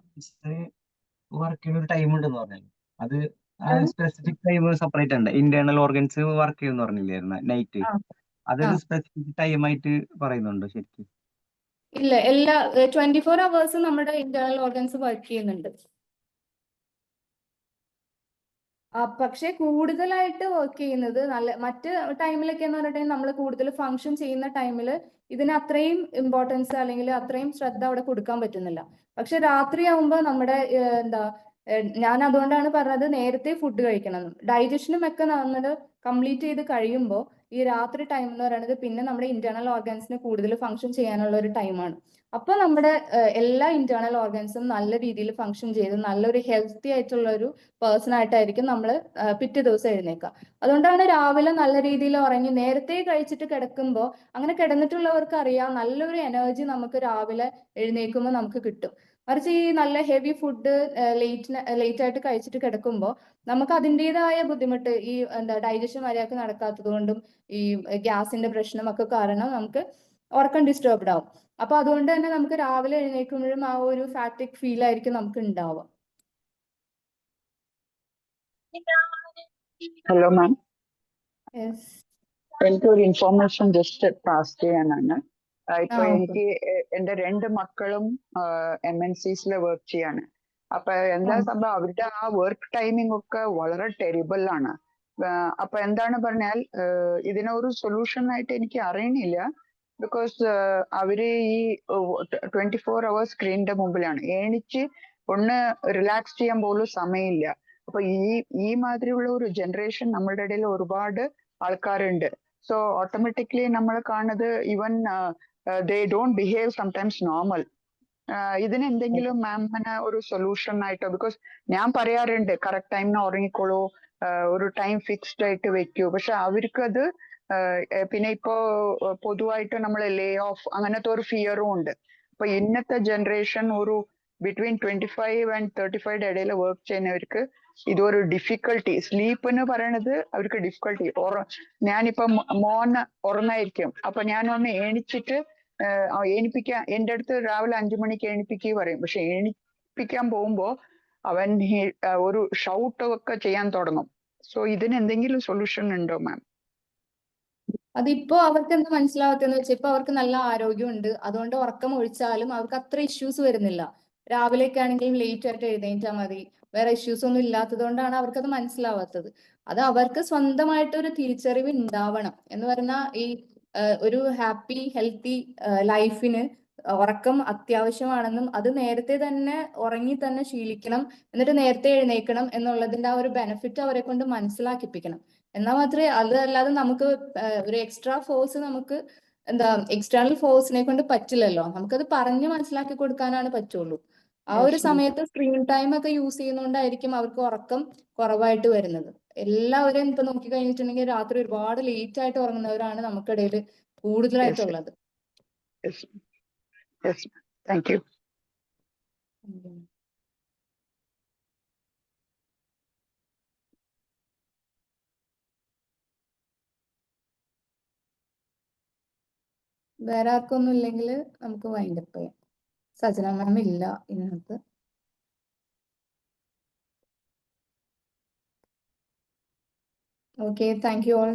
വർക്ക് ചെയ്യുന്ന ഒരു ടൈം ഉണ്ടെന്ന് പറഞ്ഞു. അത് സ്പെസിഫിക് ടൈം സെപ്പറേറ്റ് ഉണ്ട്. ഇന്റേണൽ ഓർഗൻസ് വർക്ക് ചെയ്യുമെന്ന് പറഞ്ഞില്ലായിരുന്നു നൈറ്റ്. അതൊരു സ്പെസിഫിക് ടൈം ആയിട്ട് പറയുന്നുണ്ട് ശരിക്കും? ഇല്ല, എല്ലാ 24 hours നമ്മുടെ ഇന്റേണൽ ഓർഗൻസ് വർക്ക് ചെയ്യുന്നുണ്ട്. പക്ഷെ കൂടുതലായിട്ട് വർക്ക് ചെയ്യുന്നത് മറ്റ് ടൈമിലൊക്കെ എന്ന് പറഞ്ഞിട്ടുണ്ടെങ്കിൽ നമ്മൾ കൂടുതൽ ഫങ്ഷൻ ചെയ്യുന്ന ടൈമിൽ ഇതിന് അത്രയും ഇമ്പോർട്ടൻസ് അല്ലെങ്കിൽ അത്രയും ശ്രദ്ധ അവിടെ കൊടുക്കാൻ പറ്റുന്നില്ല. പക്ഷെ രാത്രിയാവുമ്പോൾ നമ്മുടെ ഞാൻ അതുകൊണ്ടാണ് പറഞ്ഞത് നേരത്തെ ഫുഡ് കഴിക്കണം. ഡൈജഷനും ഒക്കെ നമ്മൾ കംപ്ലീറ്റ് ചെയ്ത് കഴിയുമ്പോൾ ഈ രാത്രി ടൈം എന്ന് പറയുന്നത് പിന്നെ നമ്മുടെ ഇന്റേണൽ ഓർഗൻസിന് കൂടുതൽ ഫങ്ഷൻ ചെയ്യാനുള്ള ഒരു ടൈമാണ്. അപ്പോൾ നമ്മുടെ എല്ലാ ഇന്റേണൽ ഓർഗൻസും നല്ല രീതിയിൽ ഫങ്ഷൻ ചെയ്ത് നല്ലൊരു ഹെൽത്തി ആയിട്ടുള്ള ഒരു പേഴ്സൺ ആയിട്ടായിരിക്കും നമ്മൾ പിറ്റേ ദിവസം എഴുന്നേക്കുക. അതുകൊണ്ടാണ് രാവിലെ നല്ല രീതിയിൽ ഉറങ്ങി നേരത്തെ കഴിച്ചിട്ട് കിടക്കുമ്പോൾ, അങ്ങനെ കിടന്നിട്ടുള്ളവർക്ക് അറിയാം നല്ലൊരു എനർജി നമുക്ക് രാവിലെ എഴുന്നേൽക്കുമ്പോൾ നമുക്ക് കിട്ടും. മറിച്ച് ഈ നല്ല ഹെവി ഫുഡ് ലേറ്റ് ആയിട്ട് കഴിച്ചിട്ട് കിടക്കുമ്പോൾ നമുക്ക് അതിൻ്റെതായ ബുദ്ധിമുട്ട്, ഈ ഡൈജഷൻ മര്യാദക്ക് നടക്കാത്തത് കൊണ്ടും ഈ ഗ്യാസിന്റെ പ്രശ്നം ഒക്കെ കാരണം നമുക്ക് ഉറക്കം ഡിസ്റ്റർബ്ഡ് ആവും. അപ്പൊ അതുകൊണ്ട് തന്നെ നമുക്ക് രാവിലെ എഴുന്നേൽക്കുമ്പോഴും ആ ഒരു ഫാറ്റിക് ഫീൽ ആയിരിക്കും നമുക്ക് ഉണ്ടാവുക. Hello ma'am, yes. എനിക്കൊരു ഇൻഫോർമേഷൻ ജസ്റ്റ് പാസ് ചെയ്യാനാണ്. ഇപ്പൊ ഓക്കെ. എനിക്ക് എന്റെ 2 മക്കളും MNCs വർക്ക് ചെയ്യാണ്. അപ്പൊ എന്താ സംഭവം, അവരുടെ ആ വർക്ക് ടൈമിംഗ് ഒക്കെ വളരെ ടെറിബിൾ ആണ്. അപ്പൊ എന്താണ് പറഞ്ഞാൽ ഇതിനൊരു സൊല്യൂഷൻ ആയിട്ട് എനിക്ക് അറിയണില്ല. ബിക്കോസ് അവര് ഈ 24 hours സ്ക്രീനിന്റെ മുമ്പിലാണ്. എണിച്ച് ഒന്ന് റിലാക്സ് ചെയ്യാൻ പോലും സമയമില്ല. അപ്പൊ ഈ മാതിരിയുള്ള ഒരു ജനറേഷൻ നമ്മളുടെ ഇടയിൽ ഒരുപാട് ആൾക്കാരുണ്ട്. സോ ഓട്ടോമാറ്റിക്കലി നമ്മൾ കാണുന്നത് even they don't behave sometimes normal. ഇതിന് എന്തെങ്കിലും മാമിന് ഒരു സൊല്യൂഷൻ ആയിട്ടോ? ബിക്കോസ് ഞാൻ പറയാറുണ്ട് കറക്റ്റ് ടൈമിന് ഉറങ്ങിക്കോളൂ, ഒരു ടൈം ഫിക്സ്ഡ് ആയിട്ട് വെക്കൂ. പക്ഷെ അവർക്ക് അത് പിന്നെ ഇപ്പോ പൊതുവായിട്ട് നമ്മൾ ലേ ഓഫ് അങ്ങനത്തെ ഒരു ഫിയറും ഉണ്ട്. അപ്പൊ ഇന്നത്തെ ജനറേഷൻ ഒരു ബിറ്റ്വീൻ 25 and 35 ഇടയിൽ വർക്ക് ചെയ്യുന്നവർക്ക് ഇതൊരു ഡിഫിക്കൽട്ടി. സ്ലീപ്പ് എന്ന് പറയണത് അവർക്ക് ഡിഫിക്കൽട്ടി. ഞാനിപ്പോ മോൻ ഉറങ്ങായിരിക്കും, അപ്പൊ ഞാനൊന്ന് എണിച്ചിട്ട് എണിപ്പിക്കാൻ, എന്റെ അടുത്ത് രാവിലെ 5 മണിക്ക് എണിപ്പിക്കുക പറയും. പക്ഷെ എണിപ്പിക്കാൻ പോകുമ്പോ അവൻ ഒരു ഷൗട്ട് ഒക്കെ ചെയ്യാൻ തുടങ്ങും. സോ ഇതിന് എന്തെങ്കിലും സൊല്യൂഷൻ ഉണ്ടോ മാം? അതിപ്പോ അവർക്ക് എന്താ മനസ്സിലാവാത്തെന്ന് വെച്ചാൽ ഇപ്പൊ അവർക്ക് നല്ല ആരോഗ്യമുണ്ട്, അതുകൊണ്ട് ഉറക്കം ഒഴിച്ചാലും അവർക്ക് അത്ര ഇഷ്യൂസ് വരുന്നില്ല. രാവിലെയൊക്കെ ആണെങ്കിലും ലേറ്റ് ആയിട്ട് എഴുന്നേറ്റാൽ മതി, വേറെ ഇഷ്യൂസ് ഒന്നും ഇല്ലാത്തത് കൊണ്ടാണ് അവർക്കത് മനസ്സിലാവാത്തത്. അത് അവർക്ക് സ്വന്തമായിട്ട് ഒരു തിരിച്ചറിവ് ഉണ്ടാവണം. എന്ന് പറഞ്ഞാൽ ഈ ഒരു ഹാപ്പി ഹെൽത്തി ലൈഫിന് ഉറക്കം അത്യാവശ്യമാണെന്നും അത് നേരത്തെ തന്നെ ഉറങ്ങി തന്നെ ശീലിക്കണം, എന്നിട്ട് നേരത്തെ എഴുന്നേൽക്കണം എന്നുള്ളതിന്റെ ആ ഒരു ബെനിഫിറ്റ് അവരെ കൊണ്ട് മനസ്സിലാക്കിപ്പിക്കണം. എന്നാൽ മാത്രമേ, അതല്ലാതെ നമുക്ക് ഒരു എക്സ്ട്രാ ഫോഴ്സ്, നമുക്ക് എക്സ്റ്റേണൽ ഫോഴ്സിനെ കൊണ്ട് പറ്റില്ലല്ലോ. നമുക്കത് പറഞ്ഞ് മനസ്സിലാക്കി കൊടുക്കാനാണ് പറ്റുള്ളൂ. ആ ഒരു സമയത്ത് സ്ക്രീൻ ടൈം ഒക്കെ യൂസ് ചെയ്യുന്നതുകൊണ്ടായിരിക്കും അവർക്ക് ഉറക്കം കുറവായിട്ട് വരുന്നത്. എല്ലാവരെയും ഇപ്പൊ നോക്കി കഴിഞ്ഞിട്ടുണ്ടെങ്കിൽ രാത്രി ഒരുപാട് ലേറ്റ് ആയിട്ട് ഉറങ്ങുന്നവരാണ് നമുക്കിടയിൽ കൂടുതലായിട്ടുള്ളത്. Yes. Yes. Thank you. വേറെ ആർക്കൊന്നും ഇല്ലെങ്കിൽ നമുക്ക് വൈൻഡപ്പ് ചെയ്യാം. സജന മാം ഇല്ല ഇന്നത്തെ. Okay, thank you all.